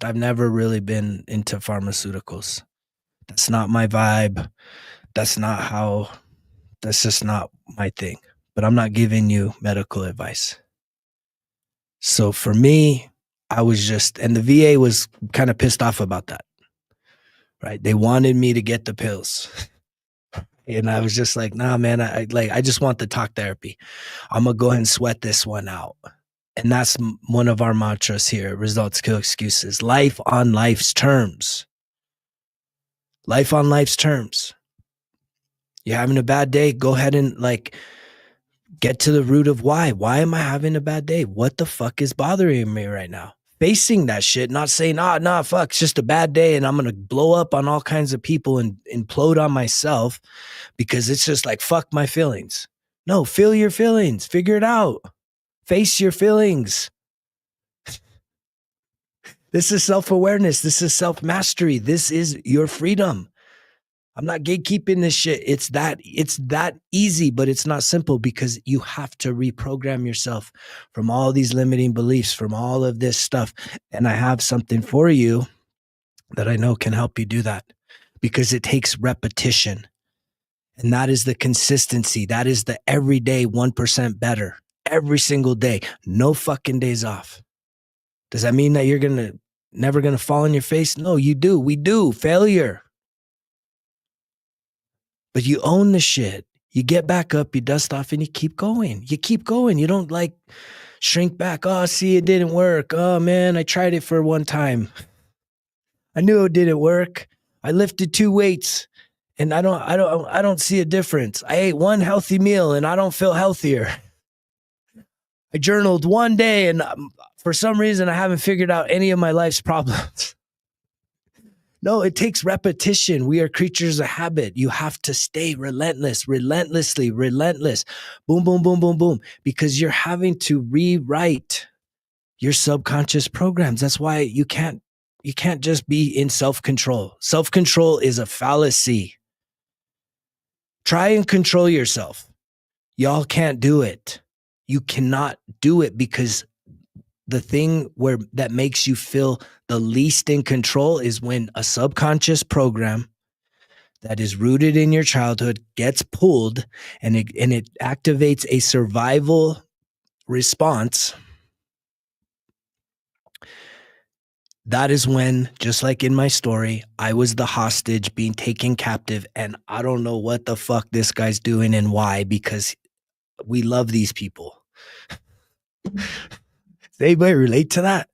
I've never really been into pharmaceuticals. That's not my vibe. That's just not my thing. But I'm not giving you medical advice. So for me, I was and the VA was kind of pissed off about that, right? They wanted me to get the pills. And I was just like, nah, man, I just want the talk therapy. I'm going to go ahead and sweat this one out. And that's one of our mantras here. Results kill excuses. Life on life's terms. Life on life's terms. You're having a bad day, go ahead and get to the root of why. Why am I having a bad day? What the fuck is bothering me right now? Facing that shit, not saying, nah, fuck, it's just a bad day and I'm going to blow up on all kinds of people and implode on myself because it's just like, fuck my feelings. No, feel your feelings. Figure it out. Face your feelings. This is self-awareness. This is self-mastery. This is your freedom. I'm not gatekeeping this shit. It's that easy, but it's not simple because you have to reprogram yourself from all these limiting beliefs, from all of this stuff. And I have something for you that I know can help you do that because it takes repetition. And that is the consistency. That is the everyday 1% better every single day. No fucking days off. Does that mean that you're never gonna fall on your face? No, you do. We do. Failure. But you own the shit. You get back up, you dust off, and you keep going. You keep going. You don't like shrink back. Oh, see, it didn't work. Oh man, I tried it for one time. I knew it didn't work. I lifted 2 weights and I don't see a difference. I ate one healthy meal and I don't feel healthier. I journaled one day and for some reason I haven't figured out any of my life's problems. No, it takes repetition. We are creatures of habit. You have to stay relentless. Boom, boom, boom, boom, boom, because you're having to rewrite your subconscious programs. That's why you can't just be in self-control. Self-control is a fallacy. Try and control yourself. Y'all can't do it. You cannot do it because the thing that makes you feel the least in control is when a subconscious program that is rooted in your childhood gets pulled and it activates a survival response. That is when, just like in my story, I was the hostage being taken captive, and I don't know what the fuck this guy's doing and why, because we love these people. Does anybody relate to that?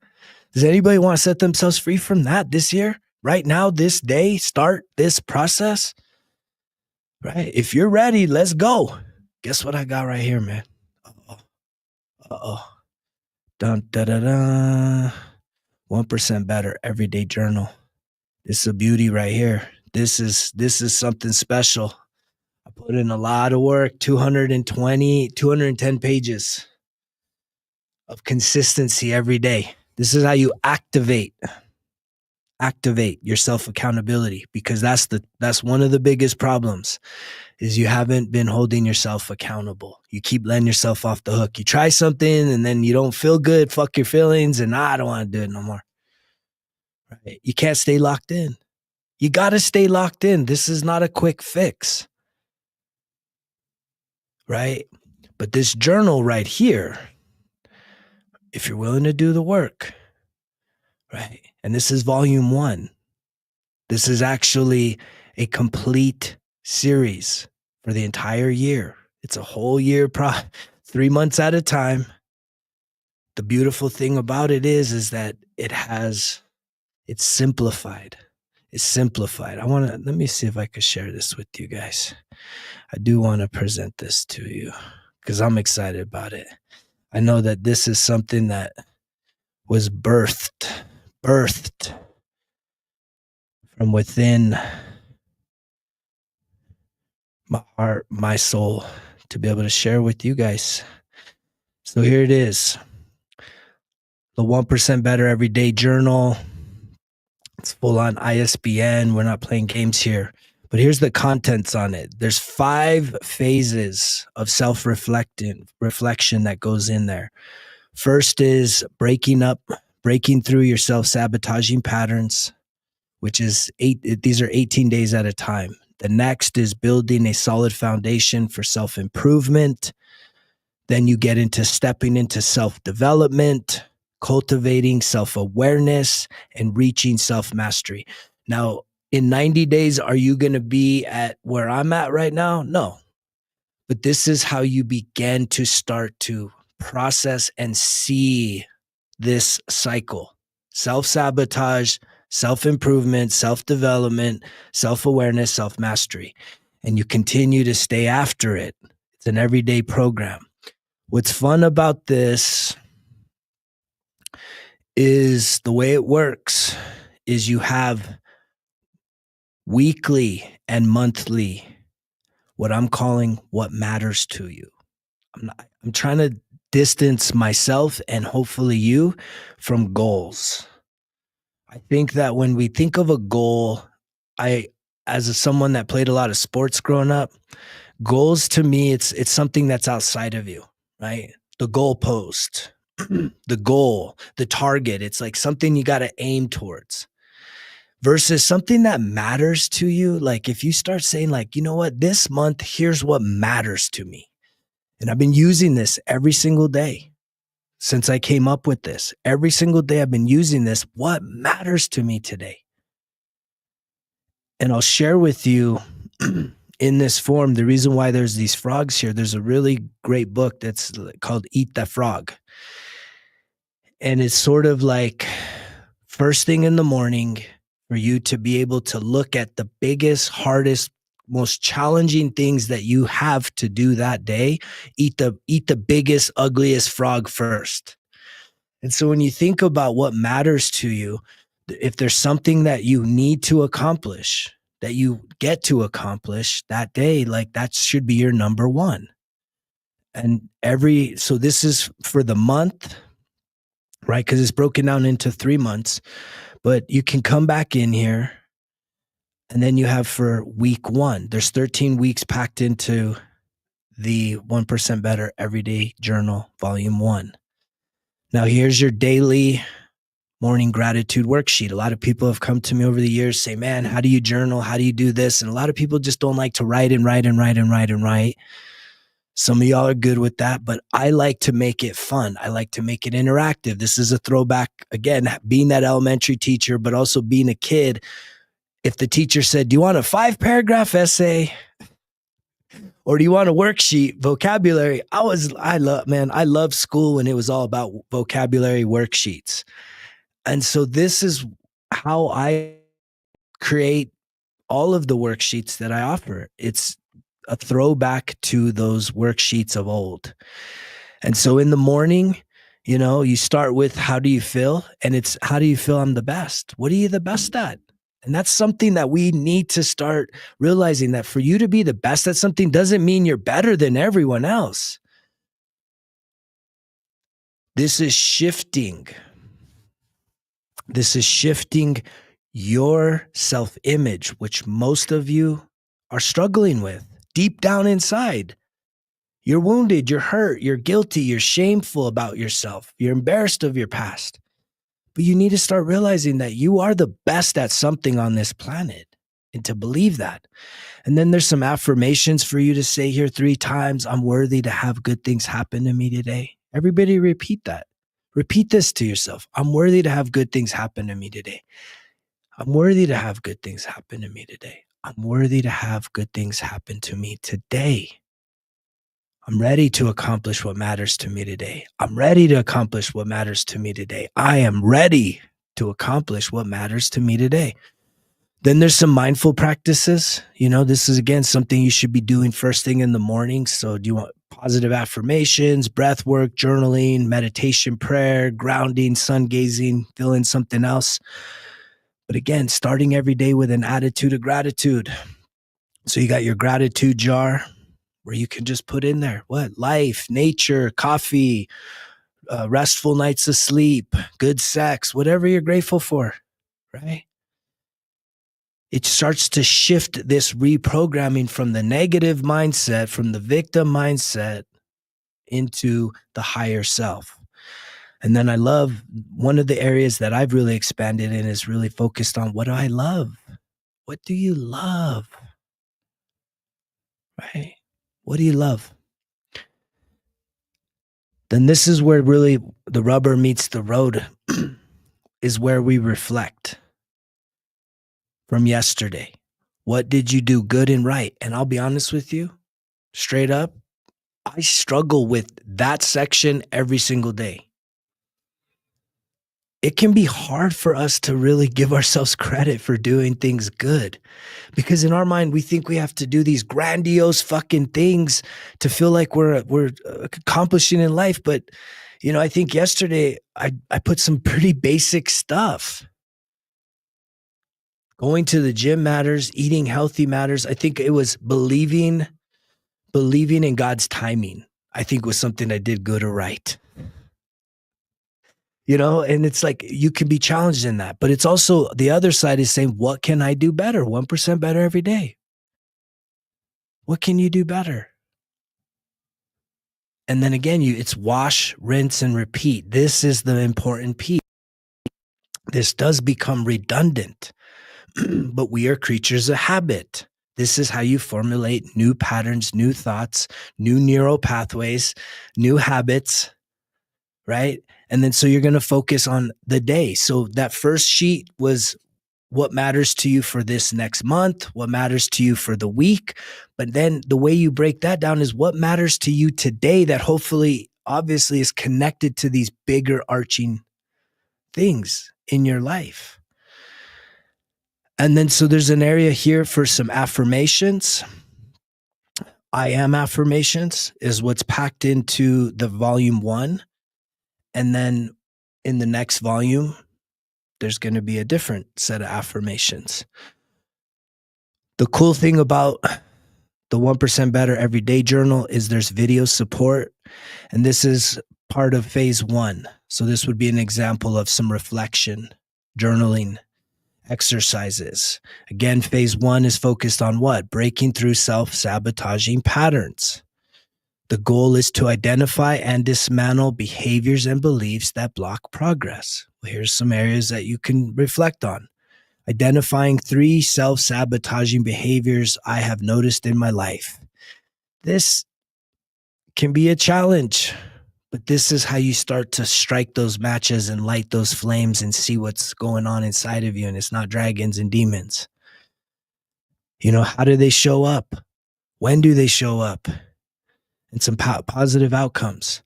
Does anybody want to set themselves free from that this year? Right now, this day, start this process? Right? If you're ready, let's go. Guess what I got right here, man? Uh-oh. Dun, da, da, da. 1% better everyday journal. This is a beauty right here. This is something special. I put in a lot of work, 210 pages of consistency every day. This is how you activate your self-accountability, because that's one of the biggest problems is you haven't been holding yourself accountable. You keep letting yourself off the hook. You try something and then you don't feel good, fuck your feelings, and I don't want to do it no more. Right? You can't stay locked in. You got to stay locked in. This is not a quick fix. Right? But this journal right here, if you're willing to do the work, right? And this is volume 1. This is actually a complete series for the entire year. It's a whole year, 3 months at a time. The beautiful thing about it is that it's simplified. It's simplified. Let me see if I could share this with you guys. I do want to present this to you because I'm excited about it. I know that this is something that was birthed from within my heart, my soul, to be able to share with you guys. So here it is. The 1% Better Everyday Journal. It's full on ISBN. We're not playing games here. But here's the contents on it. There's 5 phases of self-reflection that goes in there. First is breaking through your self-sabotaging patterns, which is these are 18 days at a time. The next is building a solid foundation for self-improvement. Then you get into stepping into self-development, cultivating self-awareness, and reaching self-mastery. Now, in 90 days, are you going to be at where I'm at right now? No. But this is how you begin to start to process and see this cycle. Self-sabotage, self-improvement, self-development, self-awareness, self-mastery. And you continue to stay after it. It's an everyday program. What's fun about this is the way it works is you have weekly and monthly, what I'm calling what matters to you. I'm trying to distance myself and hopefully you from goals. I think that when we think of a goal, as someone that played a lot of sports growing up, goals to me, it's something that's outside of you, right? The goalpost, the goal, the target. It's like something you got to aim towards. versus something that matters to you. Like if you start saying like, you know what, this month, here's what matters to me. And I've been using this every single day since I came up with this. Every single day I've been using this. What matters to me today? And I'll share with you in this form the reason why there's these frogs here. There's a really great book that's called Eat the Frog. And it's sort of like first thing in the morning for you to be able to look at the biggest, hardest, most challenging things that you have to do that day. Eat the biggest, ugliest frog first. And so when you think about what matters to you, if there's something that you need to accomplish, that you get to accomplish that day, like that should be your number one. And so this is for the month, right? Because it's broken down into 3 months, but you can come back in here and then you have for week 1, there's 13 weeks packed into the 1% Better Everyday Journal, Volume 1. Now here's your daily morning gratitude worksheet. A lot of people have come to me over the years, say, man, how do you journal? How do you do this? And a lot of people just don't like to write and write and write and write and write. Some of y'all are good with that, but I like to make it fun. I like to make it interactive. This is a throwback, again, being that elementary teacher, but also being a kid. If the teacher said, do you want a 5-paragraph essay or do you want a worksheet, vocabulary? I love school when it was all about vocabulary worksheets. And so this is how I create all of the worksheets that I offer. It's a throwback to those worksheets of old. And so in the morning, you start with how do you feel? And it's how do you feel I'm the best? What are you the best at? And that's something that we need to start realizing, that for you to be the best at something doesn't mean you're better than everyone else. This is shifting. This is shifting your self-image, which most of you are struggling with deep down inside. You're wounded, you're hurt, you're guilty, you're shameful about yourself, you're embarrassed of your past. But you need to start realizing that you are the best at something on this planet, and to believe that. And then there's some affirmations for you to say here 3 times. I'm worthy to have good things happen to me today. Everybody repeat that. Repeat this to yourself. I'm worthy to have good things happen to me today. I'm worthy to have good things happen to me today. I'm worthy to have good things happen to me today. I'm ready to accomplish what matters to me today. I'm ready to accomplish what matters to me today. I am ready to accomplish what matters to me today. Then there's some mindful practices. This is, again, something you should be doing first thing in the morning. So do you want positive affirmations, breath work, journaling, meditation, prayer, grounding, sun gazing, fill in something else. But again, starting every day with an attitude of gratitude. So you got your gratitude jar where you can just put in there life, nature, coffee, restful nights of sleep, good sex, whatever you're grateful for, right? It starts to shift this reprogramming from the negative mindset, from the victim mindset, into the higher self. And then I love, one of the areas that I've really expanded in is really focused on, what do I love? What do you love? Right? What do you love? Then this is where really the rubber meets the road, is where we reflect from yesterday. What did you do good and right? And I'll be honest with you, straight up, I struggle with that section every single day. It can be hard for us to really give ourselves credit for doing things good, because in our mind, we think we have to do these grandiose fucking things to feel like we're accomplishing in life. But, I think yesterday I put some pretty basic stuff. Going to the gym matters, eating healthy matters. I think it was believing in God's timing, I think, was something I did good or right. And it's like, you can be challenged in that, but it's also the other side is saying, what can I do better? 1% better every day. What can you do better? And then again, it's wash, rinse, and repeat. This is the important piece. This does become redundant, but we are creatures of habit. This is how you formulate new patterns, new thoughts, new neural pathways, new habits, right? And then so you're going to focus on the day. So that first sheet was what matters to you for this next month, what matters to you for the week. But then the way you break that down is what matters to you today that hopefully, obviously, is connected to these bigger arching things in your life. And then so there's an area here for some affirmations. I am affirmations is what's packed into the volume 1. And then in the next volume, there's going to be a different set of affirmations. The cool thing about the 1% Better Everyday Journal is there's video support, and this is part of phase 1. So this would be an example of some reflection, journaling exercises. Again, phase 1 is focused on what? Breaking through self-sabotaging patterns. The goal is to identify and dismantle behaviors and beliefs that block progress. Well, here's some areas that you can reflect on. Identifying 3 self-sabotaging behaviors I have noticed in my life. This can be a challenge, but this is how you start to strike those matches and light those flames and see what's going on inside of you. And it's not dragons and demons. You know, how do they show up? When do they show up? And some positive outcomes.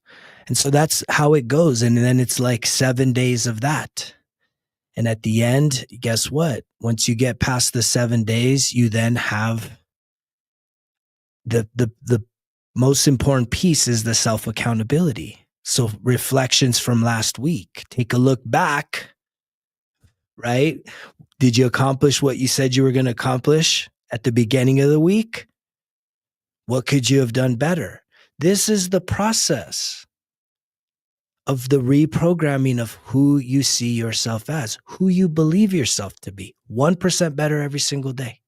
And so that's how it goes. And then it's like 7 days of that. And at the end, guess what? Once you get past the 7 days, you then have the most important piece is the self-accountability. So reflections from last week. Take a look back, right? Did you accomplish what you said you were going to accomplish at the beginning of the week? What could you have done better? This is the process of the reprogramming of who you see yourself as, who you believe yourself to be. 1% better every single day.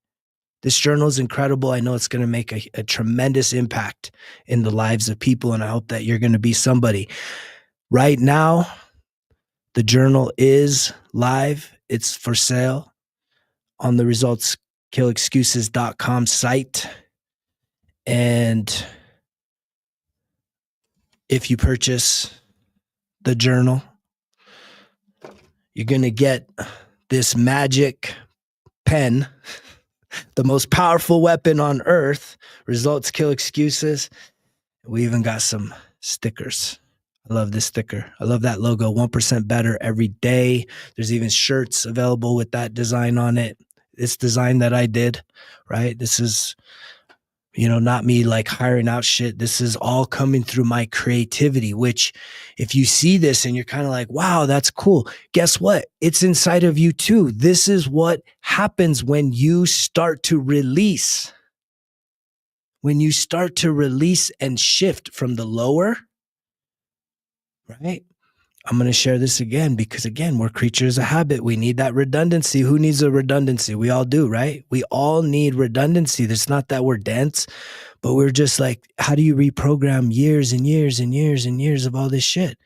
This journal is incredible. I know it's going to make a tremendous impact in the lives of people, and I hope that you're going to be somebody. Right now, the journal is live. It's for sale on the resultskillexcuses.com site. And if you purchase the journal, you're going to get this magic pen, the most powerful weapon on earth. Results kill excuses. We even got some stickers. I love this sticker. I love that logo. 1% better every day. There's even shirts available with that design on it. It's design that I did, right? This is, not me like hiring out shit. This is all coming through my creativity, which if you see this and you're kind of like, wow, that's cool. Guess what? It's inside of you too. This is what happens when you start to release. When you start to release and shift from the lower, right? I'm going to share this again because, again, we're creatures of habit. We need that redundancy. Who needs a redundancy? We all do, right? We all need redundancy. It's not that we're dense, but we're just like, how do you reprogram years and years and years and years of all this shit?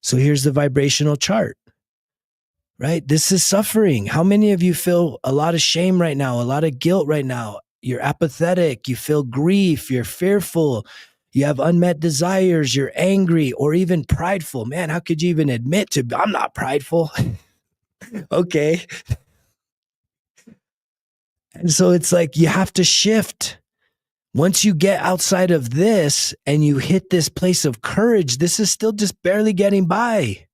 So here's the vibrational chart, right? This is suffering. How many of you feel a lot of shame right now, a lot of guilt right now? You're apathetic. You feel grief. You're fearful. You have unmet desires, you're angry, or even prideful. Man, how could you even admit to, I'm not prideful? Okay. And so it's like you have to shift. Once you get outside of this and you hit this place of courage, this is still just barely getting by.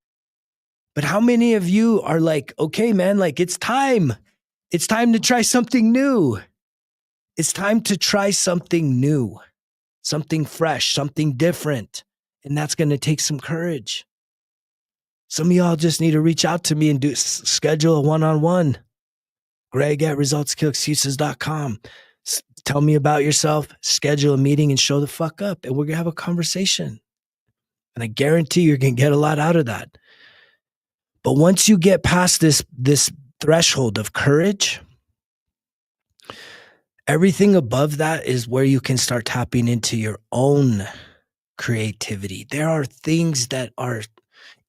But how many of you are like, okay, man, like it's time. It's time to try something new. It's time to try something new. Something fresh, something different. And that's going to take some courage. Some of y'all just need to reach out to me and schedule a one-on-one. Greg@resultskillexcuses.com. Tell me about yourself, schedule a meeting and show the fuck up. And we're going to have a conversation. And I guarantee you're going to get a lot out of that. But once you get past this threshold of courage, everything above that is where you can start tapping into your own creativity. There are things that are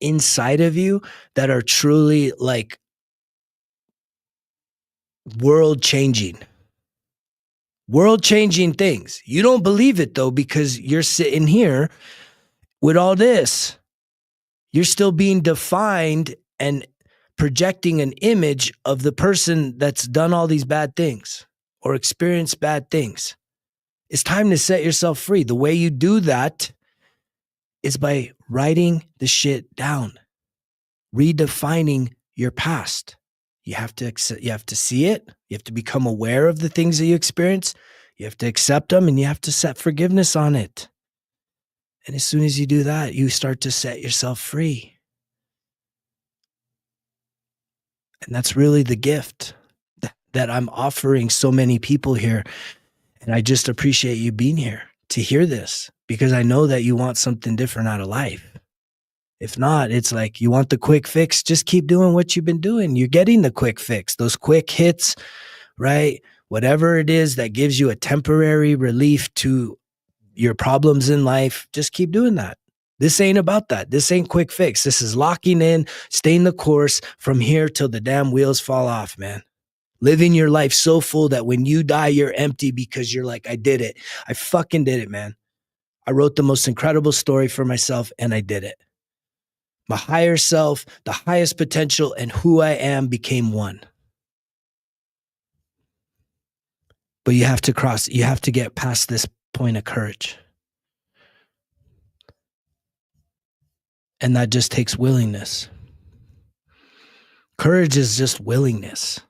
inside of you that are truly like world changing things. You don't believe it though, because you're sitting here with all this. You're still being defined and projecting an image of the person that's done all these bad things or experienced bad things. It's time to set yourself free. The way you do that is by writing the shit down, redefining your past. You have to see it. You have to become aware of the things that you experience. You have to accept them, and you have to set forgiveness on it. And as soon as you do that, you start to set yourself free. And that's really the gift that I'm offering so many people here. And I just appreciate you being here to hear this, because I know that you want something different out of life. If not, it's like you want the quick fix. Just keep doing what you've been doing. You're getting the quick fix, those quick hits, right? Whatever it is that gives you a temporary relief to your problems in life, just keep doing that. This ain't about that. This ain't quick fix. This is locking in, staying the course from here till the damn wheels fall off, man. Living your life so full that when you die, you're empty because you're like, I did it. I fucking did it, man. I wrote the most incredible story for myself and I did it. My higher self, the highest potential, and who I am became one. But you have to get past this point of courage. And that just takes willingness. Courage is just willingness.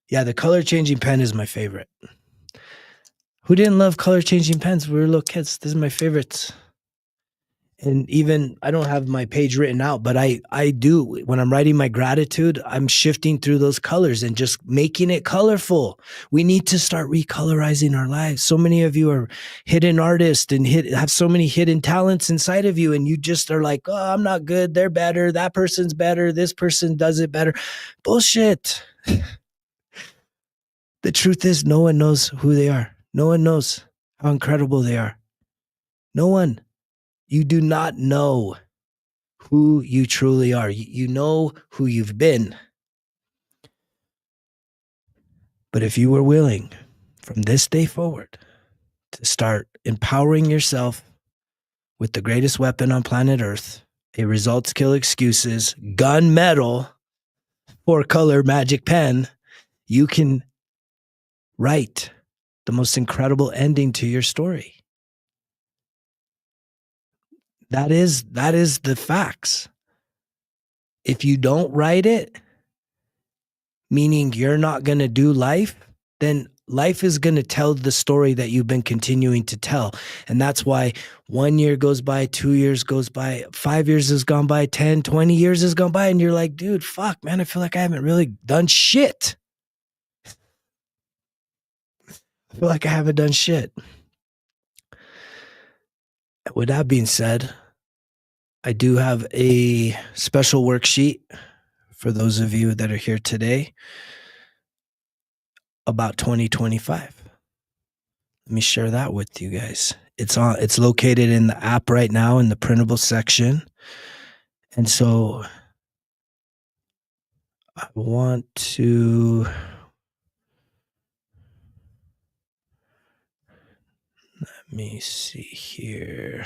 Yeah, the color changing pen is my favorite. Who didn't love color changing pens? We were little kids. This is my favorites. And even, I don't have my page written out, but I do. When I'm writing my gratitude, I'm shifting through those colors and just making it colorful. We need to start recolorizing our lives. So many of you are hidden artists and have so many hidden talents inside of you. And you just are like, oh, I'm not good. They're better. That person's better. This person does it better. Bullshit. The truth is, no one knows who they are. No one knows how incredible they are. No one. You do not know who you truly are. You know who you've been. But if you were willing from this day forward to start empowering yourself with the greatest weapon on planet Earth, a results kill excuses, gunmetal, 4-color magic pen, you can write the most incredible ending to your story. That is the facts. If you don't write it, meaning you're not going to do life, then life is going to tell the story that you've been continuing to tell. And that's why 1 year goes by, 2 years goes by, 5 years has gone by, 10, 20 years has gone by. And you're like, dude, fuck, man, I feel like I haven't really done shit. I feel like I haven't done shit. With that being said, I do have a special worksheet for those of you that are here today about 2025. Let me share that with you guys. It's located in the app right now in the printable section. And so I want to let me see here.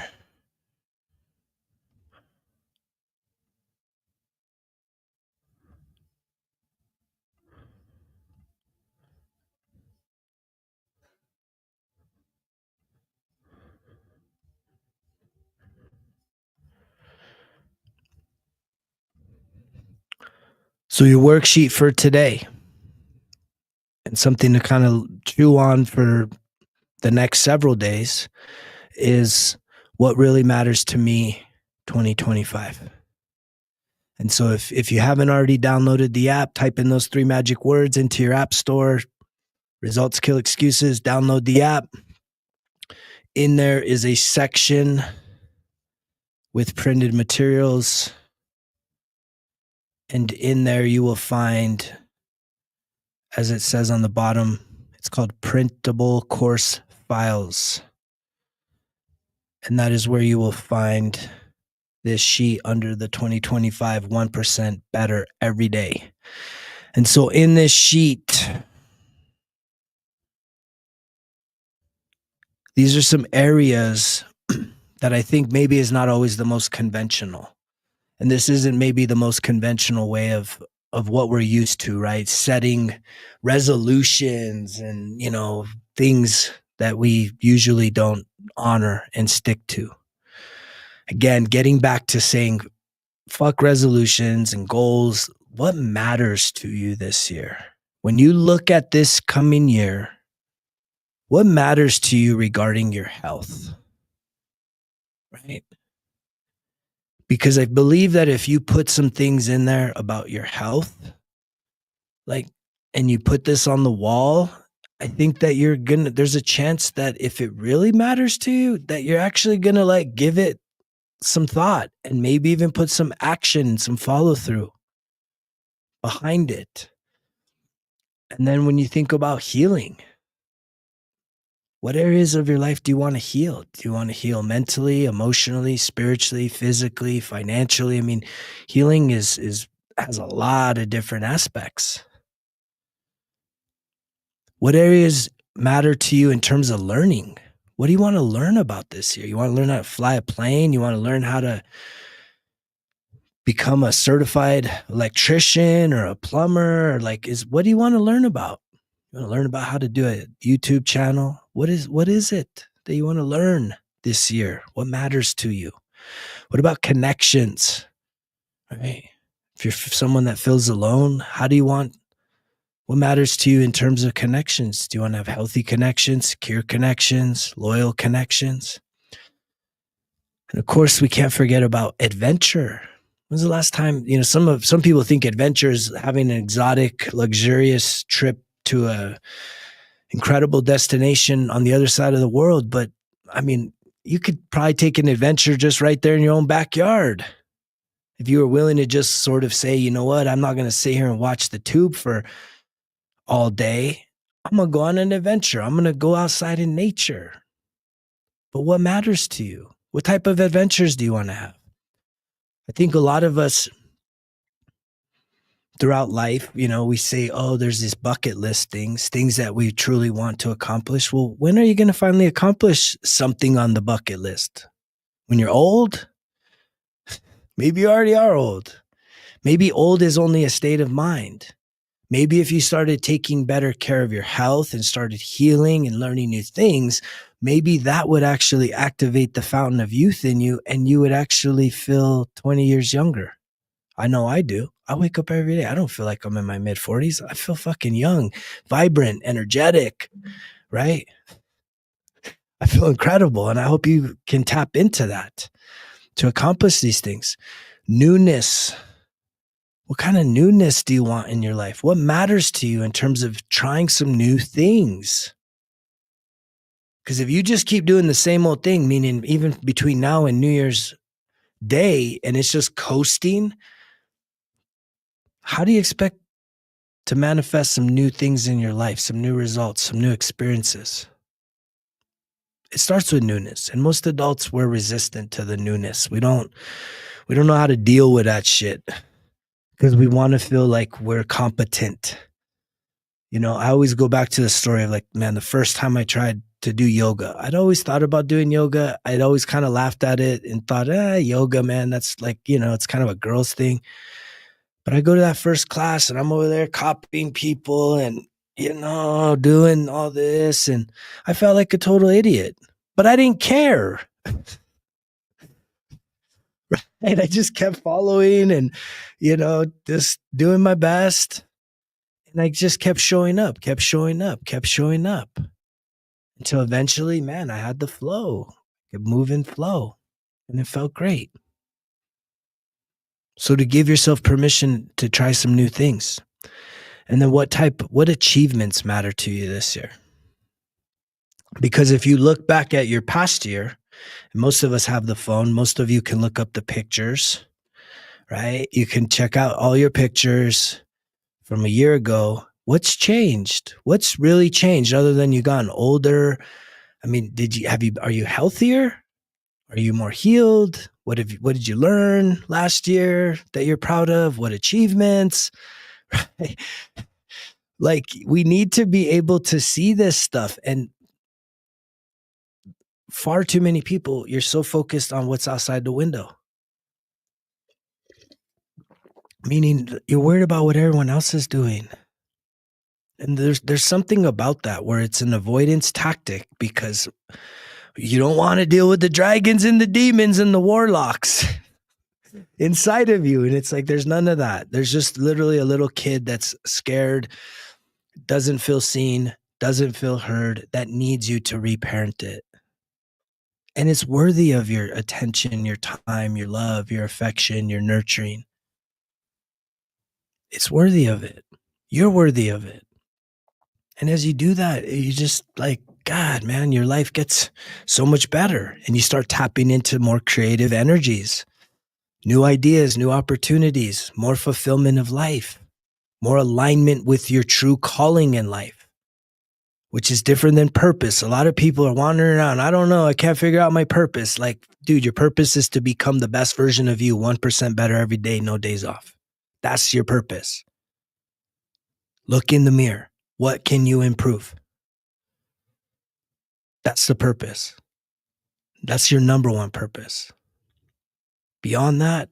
So your worksheet for today, and something to kind of chew on for the next several days, is what really matters to me 2025. And so if you haven't already downloaded the app, type in those 3 magic words into your app store, results kill excuses, download the app. In there is a section with printed materials. And in there you will find, as it says on the bottom, it's called printable course files. And that is where you will find this sheet under the 2025 1% better every day. And so in this sheet, these are some areas that I think maybe is not always the most conventional. And this isn't maybe the most conventional way of what we're used to, right? Setting resolutions and, things that we usually don't honor and stick to. Again, getting back to saying fuck resolutions and goals. What matters to you this year? When you look at this coming year, what matters to you regarding your health? Right? Because I believe that if you put some things in there about your health, like, and you put this on the wall, I think that there's a chance that if it really matters to you, that you're actually gonna like give it some thought and maybe even put some action, some follow through behind it. And then when you think about healing, what areas of your life do you want to heal? Do you want to heal mentally, emotionally, spiritually, physically, financially? I mean, healing has a lot of different aspects. What areas matter to you in terms of learning? What do you want to learn about this year? You want to learn how to fly a plane? You want to learn how to become a certified electrician or a plumber? Or what do you want to learn about? You want to learn about how to do a YouTube channel? What is it that you want to learn this year? What matters to you? What about connections? Right? If you're someone that feels alone, what matters to you in terms of connections? Do you want to have healthy connections, secure connections, loyal connections? And of course, we can't forget about adventure. When's the last time, some people think adventure is having an exotic, luxurious trip to a incredible destination on the other side of the world. But I mean, you could probably take an adventure just right there in your own backyard. If you were willing to just sort of say, you know what, I'm not going to sit here and watch the tube for all day. I'm going to go on an adventure. I'm going to go outside in nature. But what matters to you? What type of adventures do you want to have? I think a lot of us throughout life, we say, oh, there's these bucket list things that we truly want to accomplish. Well, when are you going to finally accomplish something on the bucket list? When you're old? Maybe you already are old. Maybe old is only a state of mind. Maybe if you started taking better care of your health and started healing and learning new things, maybe that would actually activate the fountain of youth in you and you would actually feel 20 years younger. I know I do. I wake up every day. I don't feel like I'm in my mid 40s. I feel fucking young, vibrant, energetic, right? I feel incredible. And I hope you can tap into that to accomplish these things. Newness. What kind of newness do you want in your life? What matters to you in terms of trying some new things? Because if you just keep doing the same old thing, meaning even between now and New Year's Day, and it's just coasting, how do you expect to manifest some new things in your life, some new results, some new experiences? It starts with newness. And most adults, we're resistant to the newness. We don't know how to deal with that shit because we want to feel like we're competent. I always go back to the story of like, man, the first time I tried to do yoga, I'd always thought about doing yoga. I'd always kind of laughed at it and thought, yoga, man, that's like, it's kind of a girl's thing. But I go to that first class and I'm over there copying people and, doing all this. And I felt like a total idiot, but I didn't care. Right? I just kept following and, just doing my best. And I just kept showing up until eventually, man, I had the flow. I could move and flow and it felt great. So to give yourself permission to try some new things. And then what achievements matter to you this year? Because if you look back at your past year, and most of us have the phone, most of you can look up the pictures, right? You can check out all your pictures from a year ago. What's changed? What's really changed other than you gotten older? I mean, are you healthier? Are you more healed? What did you learn last year that you're proud of? What achievements? right? Like, we need to be able to see this stuff. And far too many people, you're so focused on what's outside the window, meaning you're worried about what everyone else is doing. And there's something about that where it's an avoidance tactic, because you don't want to deal with the dragons and the demons and the warlocks inside of you. And it's like, there's none of that. There's just literally a little kid that's scared, doesn't feel seen, doesn't feel heard, that needs you to reparent it. And it's worthy of your attention, your time, your love, your affection, your nurturing. It's worthy of it. You're worthy of it. And as you do that, you just like, God, man, your life gets so much better. And you start tapping into more creative energies, new ideas, new opportunities, more fulfillment of life, more alignment with your true calling in life, which is different than purpose. A lot of people are wandering around. I don't know. I can't figure out my purpose. Like, dude, your purpose is to become the best version of you, 1% better every day, no days off. That's your purpose. Look in the mirror. What can you improve? That's the purpose. That's your number one purpose. Beyond that,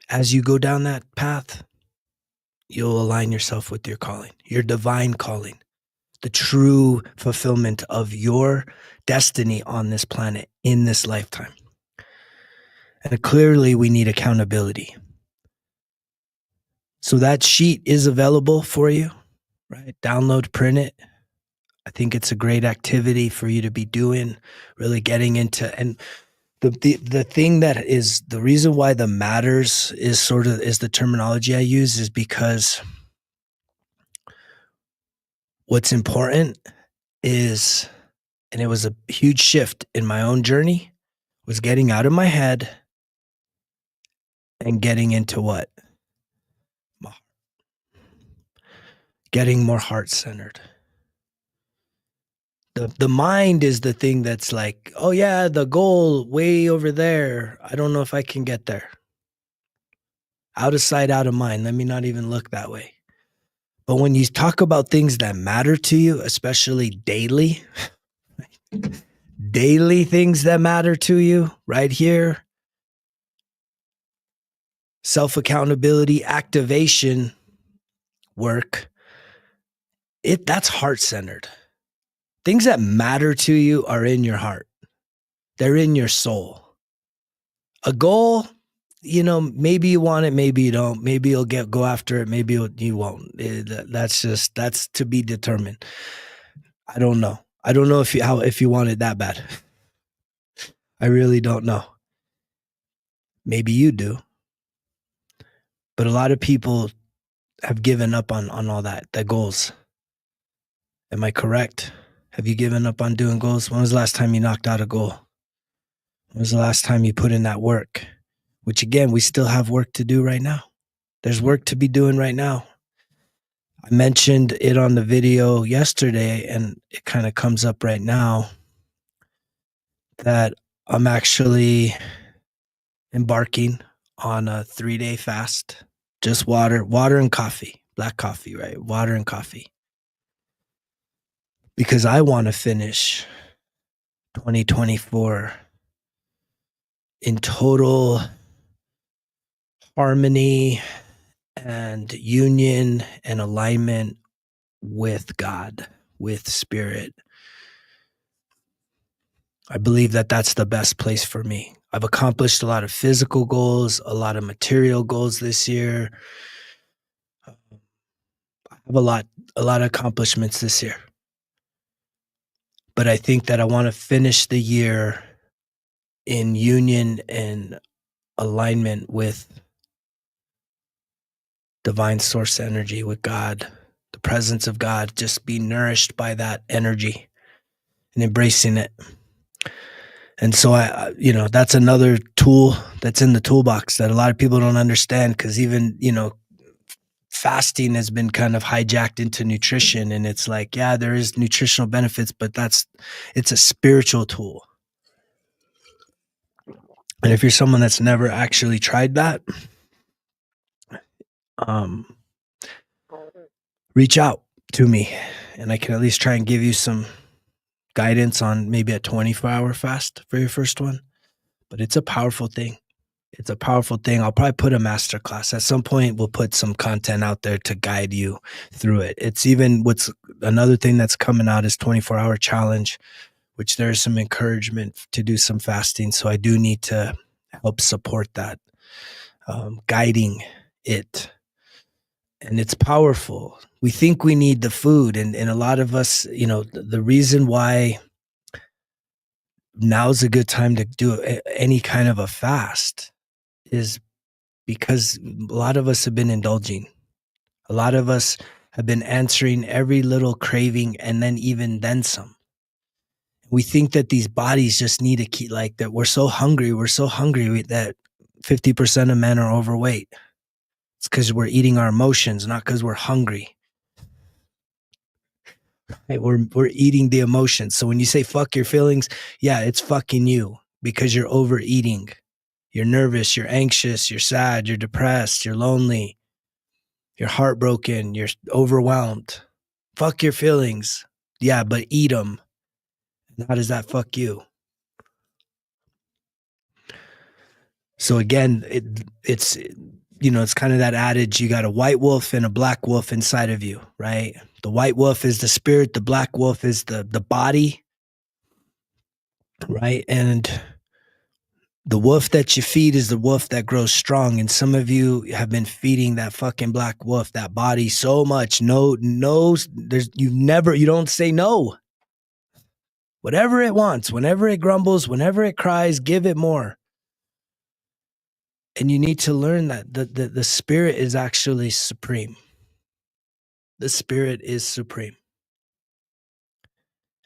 as you go down that path, you'll align yourself with your calling, your divine calling, the true fulfillment of your destiny on this planet in this lifetime. And clearly, we need accountability. So that sheet is available for you, right? Download, print it. I think it's a great activity for you to be doing, really getting into. And the thing that is the reason why the matters is the terminology I use, is because what's important is, and it was a huge shift in my own journey, was getting out of my head and getting into what? Getting more heart-centered. The mind is the thing that's like, oh yeah, the goal way over there. I don't know if I can get there. Out of sight, out of mind. Let me not even look that way. But when you talk about things that matter to you, especially daily things that matter to you right here, self-accountability, activation work, that's heart-centered. Things that matter to you are in your heart. They're in your soul. A goal, maybe you want it, maybe you don't. Maybe you'll go after it, maybe you won't. That's to be determined. I don't know. I don't know if you want it that bad. I really don't know. Maybe you do. But a lot of people have given up on all that, the goals. Am I correct? Have you given up on doing goals? When was the last time you knocked out a goal? When was the last time you put in that work? Which again, we still have work to do right now. There's work to be doing right now. I mentioned it on the video yesterday, and it kind of comes up right now, that I'm actually embarking on a 3-day fast. Just water and coffee, black coffee, right? Water and coffee. Because I want to finish 2024 in total harmony and union and alignment with God, with spirit. I believe that that's the best place for me. I've accomplished a lot of physical goals, a lot of material goals this year. I have a lot of accomplishments this year. But I think that I want to finish the year in union and alignment with divine source energy, with God, the presence of God, just be nourished by that energy and embracing it. And so that's another tool that's in the toolbox that a lot of people don't understand, because even, fasting has been kind of hijacked into nutrition. And it's like, yeah, there is nutritional benefits, but it's a spiritual tool. And if you're someone that's never actually tried that, reach out to me and I can at least try and give you some guidance on maybe a 24-hour fast for your first one. But it's a powerful thing. It's a powerful thing. I'll probably put a masterclass at some point. We'll put some content out there to guide you through it. It's even what's another thing that's coming out is 24-hour challenge, which there's some encouragement to do some fasting. So I do need to help support that, guiding it. And it's powerful. We think we need the food. And a lot of us, the reason why now's a good time to do any kind of a fast is because a lot of us have been indulging. A lot of us have been answering every little craving and then some. We think that these bodies just need to keep like that. We're so hungry that 50% of men are overweight. It's because we're eating our emotions, not because we're hungry. Right? We're eating the emotions. So when you say fuck your feelings, yeah, it's fucking you because you're overeating. You're nervous, you're anxious, you're sad, you're depressed, you're lonely, you're heartbroken, you're overwhelmed. Fuck your feelings. Yeah, but eat them. How does that fuck you? So again, it's kind of that adage, you got a white wolf and a black wolf inside of you, right? The white wolf is the spirit, the black wolf is the body, right? And the wolf that you feed is the wolf that grows strong. And some of you have been feeding that fucking black wolf, that body so much. No, you don't say no. Whatever it wants, whenever it grumbles, whenever it cries, give it more. And you need to learn that the spirit is actually supreme. The spirit is supreme.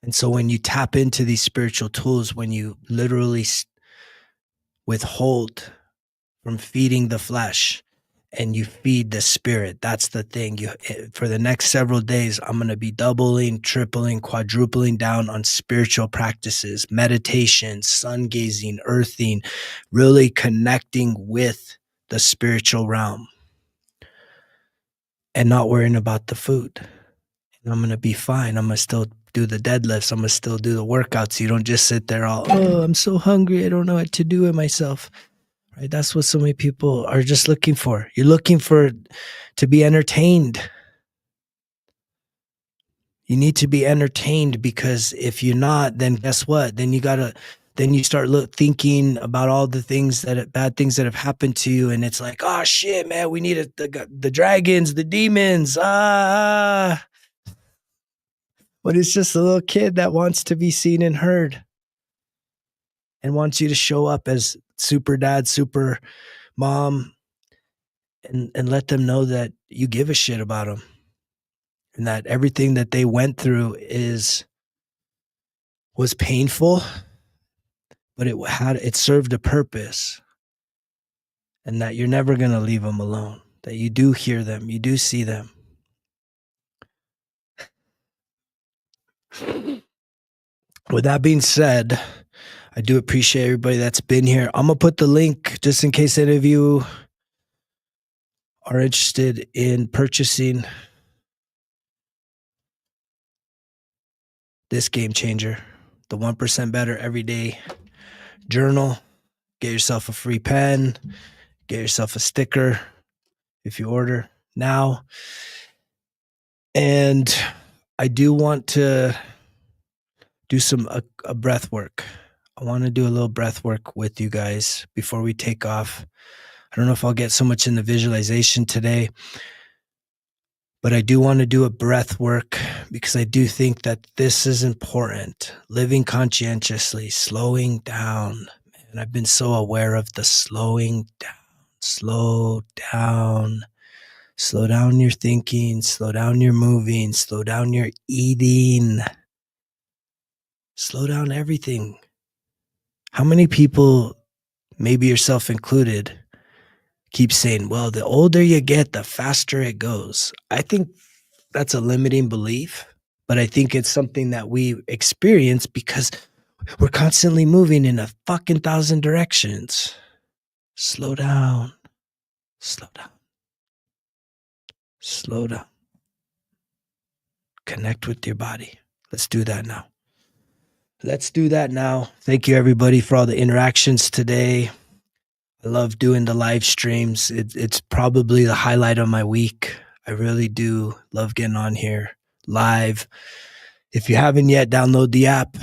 And so when you tap into these spiritual tools, when you literally withhold from feeding the flesh and you feed the spirit, that's the thing. For the next several days, I'm going to be doubling, tripling, quadrupling down on spiritual practices, meditation, sun gazing, earthing, really connecting with the spiritual realm and not worrying about the food. And I'm going to be fine. I'm going to still do the deadlifts. I'm going to still do the workouts. You don't just sit there all, oh, I'm so hungry. I don't know what to do with myself. Right? That's what so many people are just looking for. You're looking to be entertained. You need to be entertained because if you're not, then guess what? Then you start thinking about all the bad things that have happened to you. And it's like, oh shit, man, we need the dragons, the demons. But it's just a little kid that wants to be seen and heard and wants you to show up as super dad, super mom, and let them know that you give a shit about them and that everything that they went through was painful, but it served a purpose, and that you're never going to leave them alone, that you do hear them, you do see them. With that being said, I do appreciate everybody that's been here. I'm going to put the link just in case any of you are interested in purchasing this game changer, the 1% Better Everyday Journal. Get yourself a free pen, get yourself a sticker if you order now. And I do want to do a breath work. I want to do a little breath work with you guys before we take off. I don't know if I'll get so much in the visualization today, but I do want to do a breath work because I do think that this is important. Living conscientiously, slowing down. And I've been so aware of the slowing down. Slow down. Slow down your thinking. Slow down your moving. Slow down your eating. Slow down everything. How many people, maybe yourself included, keep saying, well, the older you get, the faster it goes? I think that's a limiting belief, but I think it's something that we experience because we're constantly moving in a fucking 1,000 directions. Slow down. Slow down. Slow down. Connect with your body. Let's do that now. Thank you, everybody, for all the interactions today. I love doing the live streams. It's probably the highlight of my week. I really do love getting on here live. If you haven't yet, download the app.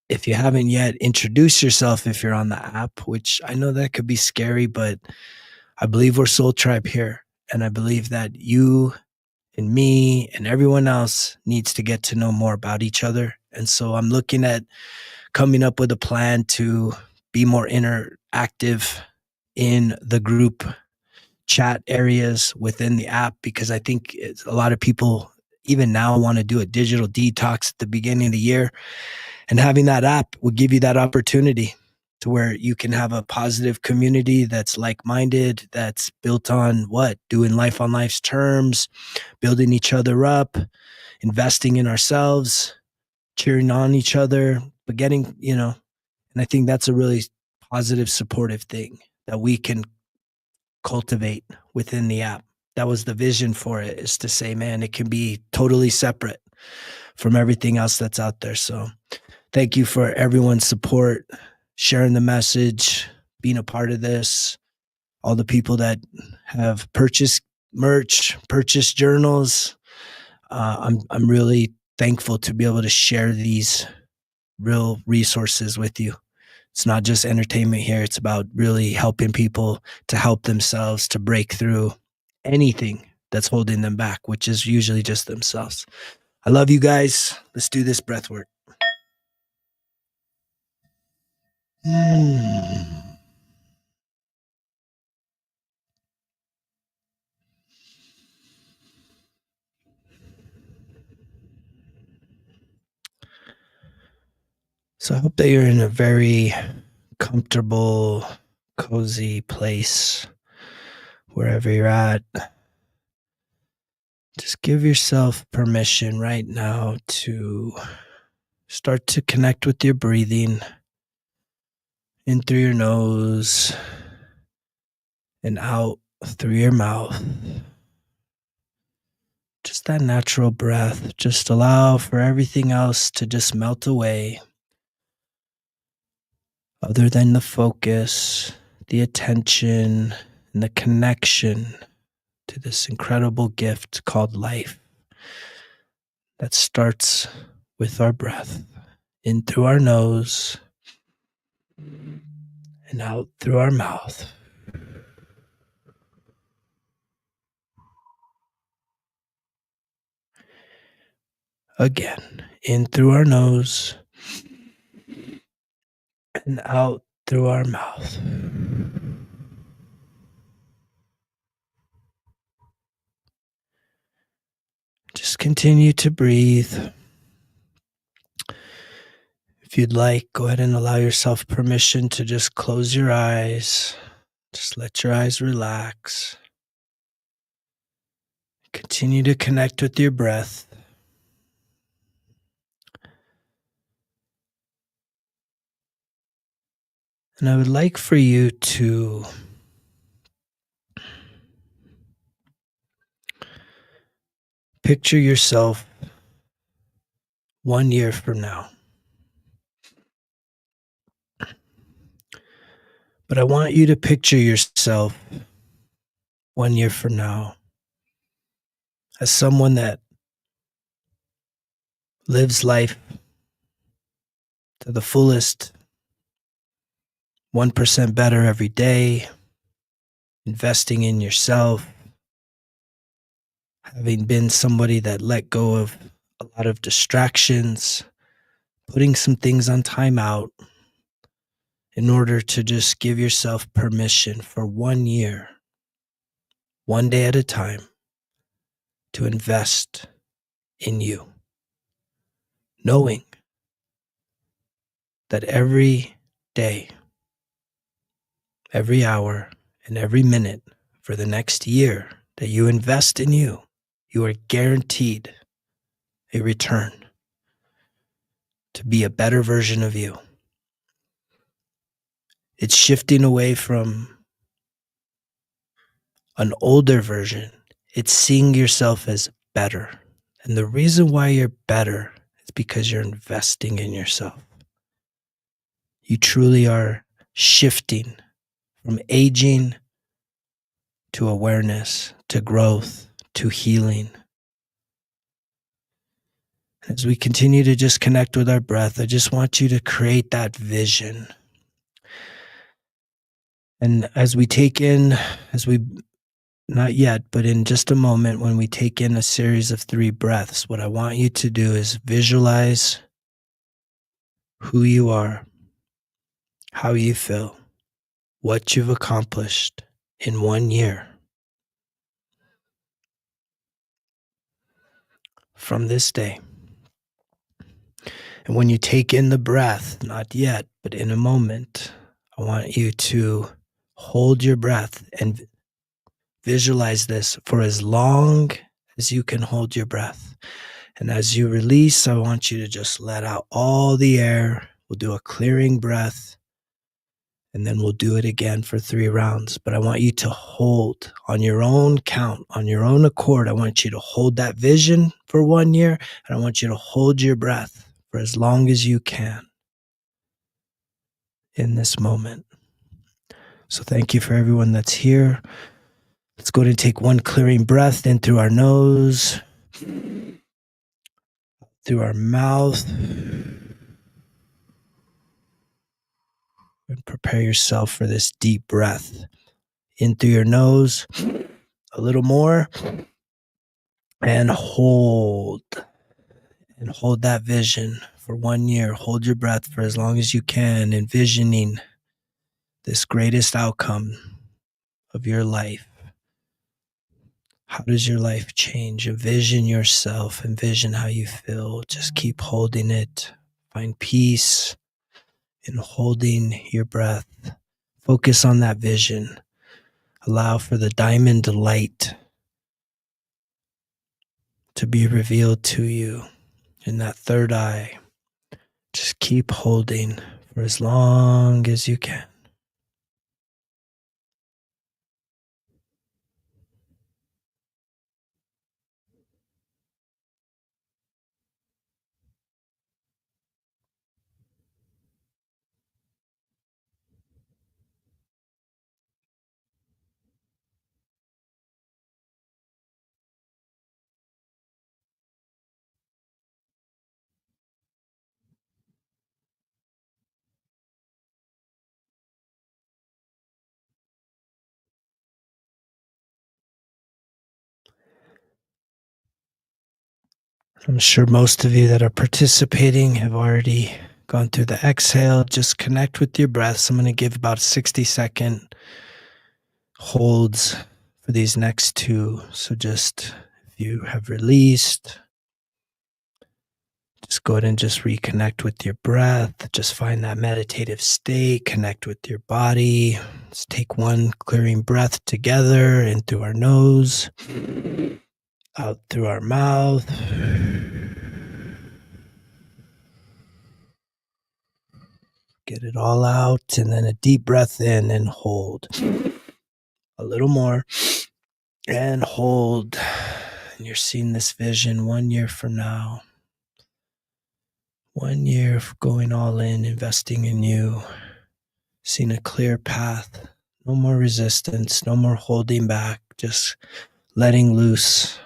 If you haven't yet, introduce yourself if you're on the app, which I know that could be scary, but I believe we're Soul Tribe here. And I believe that you and me and everyone else needs to get to know more about each other. And so I'm looking at coming up with a plan to be more interactive in the group chat areas within the app, because I think a lot of people even now want to do a digital detox at the beginning of the year. And having that app will give you that opportunity to where you can have a positive community that's like-minded, that's built on what? Doing life on life's terms, building each other up, investing in ourselves, cheering on each other, but getting, and I think that's a really positive, supportive thing that we can cultivate within the app. That was the vision for it, is to say, man, it can be totally separate from everything else that's out there. So thank you for everyone's support, sharing the message, being a part of this, all the people that have purchased merch, purchased journals. I'm really thankful to be able to share these real resources with you. It's not just entertainment here. It's about really helping people to help themselves to break through anything that's holding them back, which is usually just themselves. I love you guys. Let's do this breath work. So I hope that you're in a very comfortable, cozy place, wherever you're at. Just give yourself permission right now to start to connect with your breathing in through your nose and out through your mouth. Just that natural breath. Just allow for everything else to just melt away, other than the focus, the attention, and the connection to this incredible gift called life that starts with our breath in through our nose and out through our mouth. Again, in through our nose and out through our mouth. Just continue to breathe. If you'd like, go ahead and allow yourself permission to just close your eyes. Just let your eyes relax. Continue to connect with your breath. And I would like for you to picture yourself 1 year from now. But I want you to picture yourself 1 year from now as someone that lives life to the fullest, 1% better every day, investing in yourself, having been somebody that let go of a lot of distractions, putting some things on timeout in order to just give yourself permission for 1 year, 1 day at a time, to invest in you, knowing that every day, every hour, and every minute for the next year that you invest in you, you are guaranteed a return to be a better version of you. It's shifting away from an older version It's seeing yourself as better. And the reason why you're better is because you're investing in yourself. You truly are shifting from aging to awareness, to growth, to healing. As we continue to just connect with our breath, I just want you to create that vision. And as we take in, not yet, but in just a moment, when we take in a series of 3 breaths, what I want you to do is visualize who you are, how you feel, what you've accomplished in 1 year. From this day. And when you take in the breath, not yet, but in a moment, I want you to hold your breath and visualize this for as long as you can hold your breath. And as you release, I want you to just let out all the air. We'll do a clearing breath, and then we'll do it again for 3 rounds. But I want you to hold on your own count, on your own accord. I want you to hold that vision for 1 year, and I want you to hold your breath for as long as you can in this moment. So thank you for everyone that's here. Let's go ahead and take 1 clearing breath in through our nose, through our mouth, and prepare yourself for this deep breath. In through your nose, a little more, and hold. And hold that vision for 1 year. Hold your breath for as long as you can, envisioning this greatest outcome of your life. How does your life change? Envision yourself, envision how you feel. Just keep holding it. Find peace in holding your breath. Focus on that vision. Allow for the diamond light to be revealed to you in that third eye. Just keep holding for as long as you can. I'm sure most of you that are participating have already gone through the exhale. Just connect with your breaths. I'm going to give about 60-second holds for these next 2. So just if you have released, just go ahead and just reconnect with your breath. Just find that meditative state. Connect with your body. Let's take 1 clearing breath together in through our nose, out through our mouth. Get it all out, and then a deep breath in and hold. A little more, and hold. And you're seeing this vision 1 year from now. 1 year of going all in, investing in you. Seeing a clear path. No more resistance, no more holding back, just letting loose.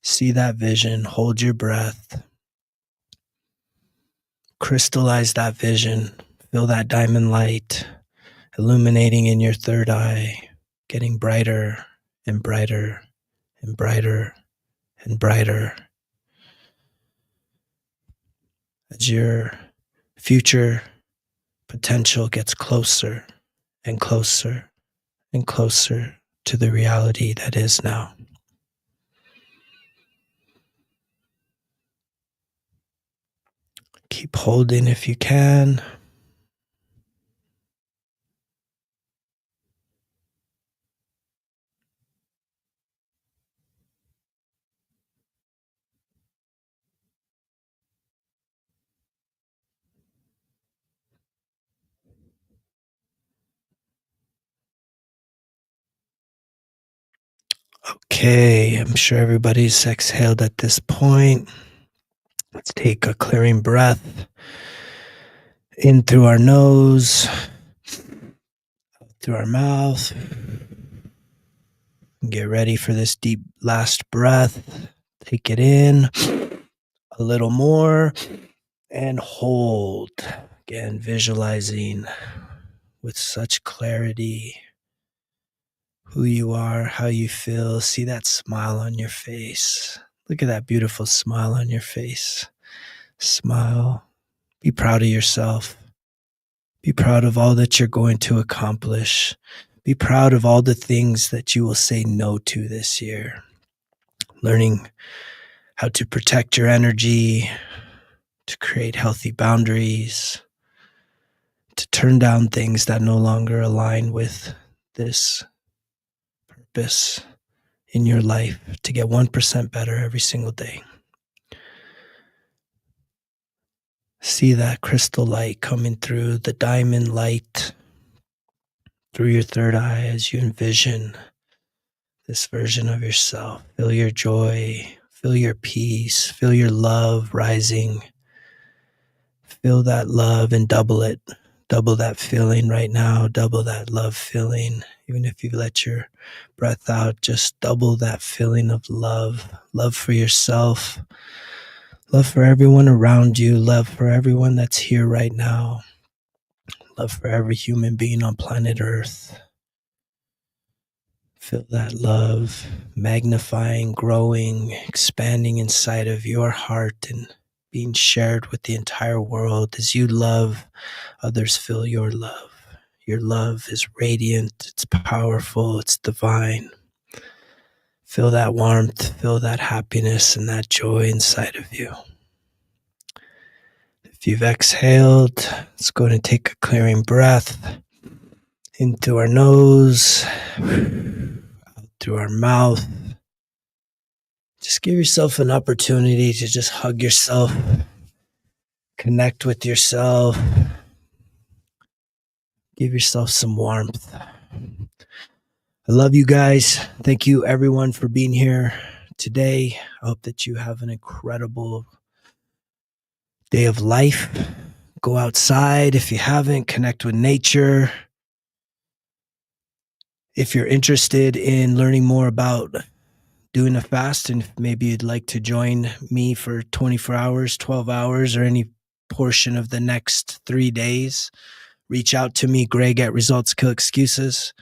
See that vision, hold your breath. Crystallize that vision. Feel that diamond light illuminating in your third eye, getting brighter and brighter and brighter and brighter as your future potential gets closer and closer and closer to the reality that is now. Keep holding if you can. Okay, I'm sure everybody's exhaled at this point. Let's take a clearing breath in through our nose, out through our mouth. Get ready for this deep last breath. Take it in a little more and hold. Again, visualizing with such clarity who you are, how you feel. See that smile on your face. Look at that beautiful smile on your face. Smile. Be proud of yourself. Be proud of all that you're going to accomplish. Be proud of all the things that you will say no to this year. Learning how to protect your energy, to create healthy boundaries, to turn down things that no longer align with this purpose in your life, to get 1% better every single day. See that crystal light coming through, the diamond light through your third eye as you envision this version of yourself. Feel your joy, feel your peace, feel your love rising. Feel that love and double it. Double that feeling right now. Double that love feeling. Even if you let your breath out, just double that feeling of love. Love for yourself. Love for everyone around you. Love for everyone that's here right now. Love for every human being on planet Earth. Feel that love magnifying, growing, expanding inside of your heart and being shared with the entire world. As you love, others feel your love. Your love is radiant, it's powerful, it's divine. Feel that warmth, feel that happiness and that joy inside of you. If you've exhaled, let's go and take a clearing breath in through our nose, out through our mouth. Just give yourself an opportunity to just hug yourself, connect with yourself, give yourself some warmth. I love you guys. Thank you, everyone, for being here today. I hope that you have an incredible day of life. Go outside if you haven't, connect with nature. If you're interested in learning more about doing a fast and maybe you'd like to join me for 24 hours, 12 hours, or any portion of the next 3 days, reach out to me, Greg at Results Kill Excuses.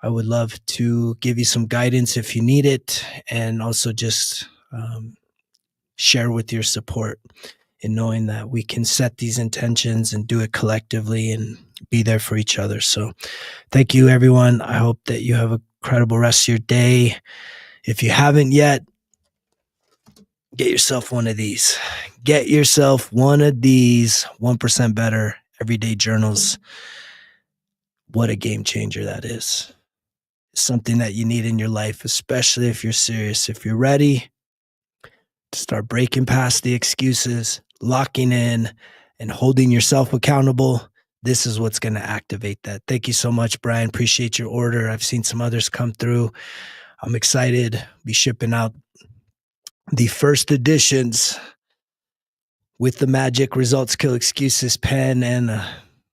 I would love to give you some guidance if you need it, and also just share with your support in knowing that we can set these intentions and do it collectively and be there for each other. So thank you, everyone. I hope that you have a incredible rest of your day. If you haven't yet, get yourself one of these. Get yourself one of these 1% Better Everyday Journals. What a game changer that is. Something that you need in your life, especially if you're serious. If you're ready to start breaking past the excuses, locking in, and holding yourself accountable, this is what's going to activate that. Thank you so much, Brian. Appreciate your order. I've seen some others come through. I'm excited. Be shipping out the first editions with the Magic Results Kill Excuses pen and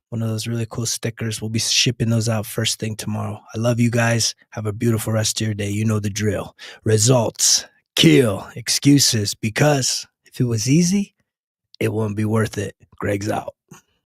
one of those really cool stickers. We'll be shipping those out first thing tomorrow. I love you guys. Have a beautiful rest of your day. You know the drill. Results kill excuses, because if it was easy, it wouldn't be worth it. Greg's out.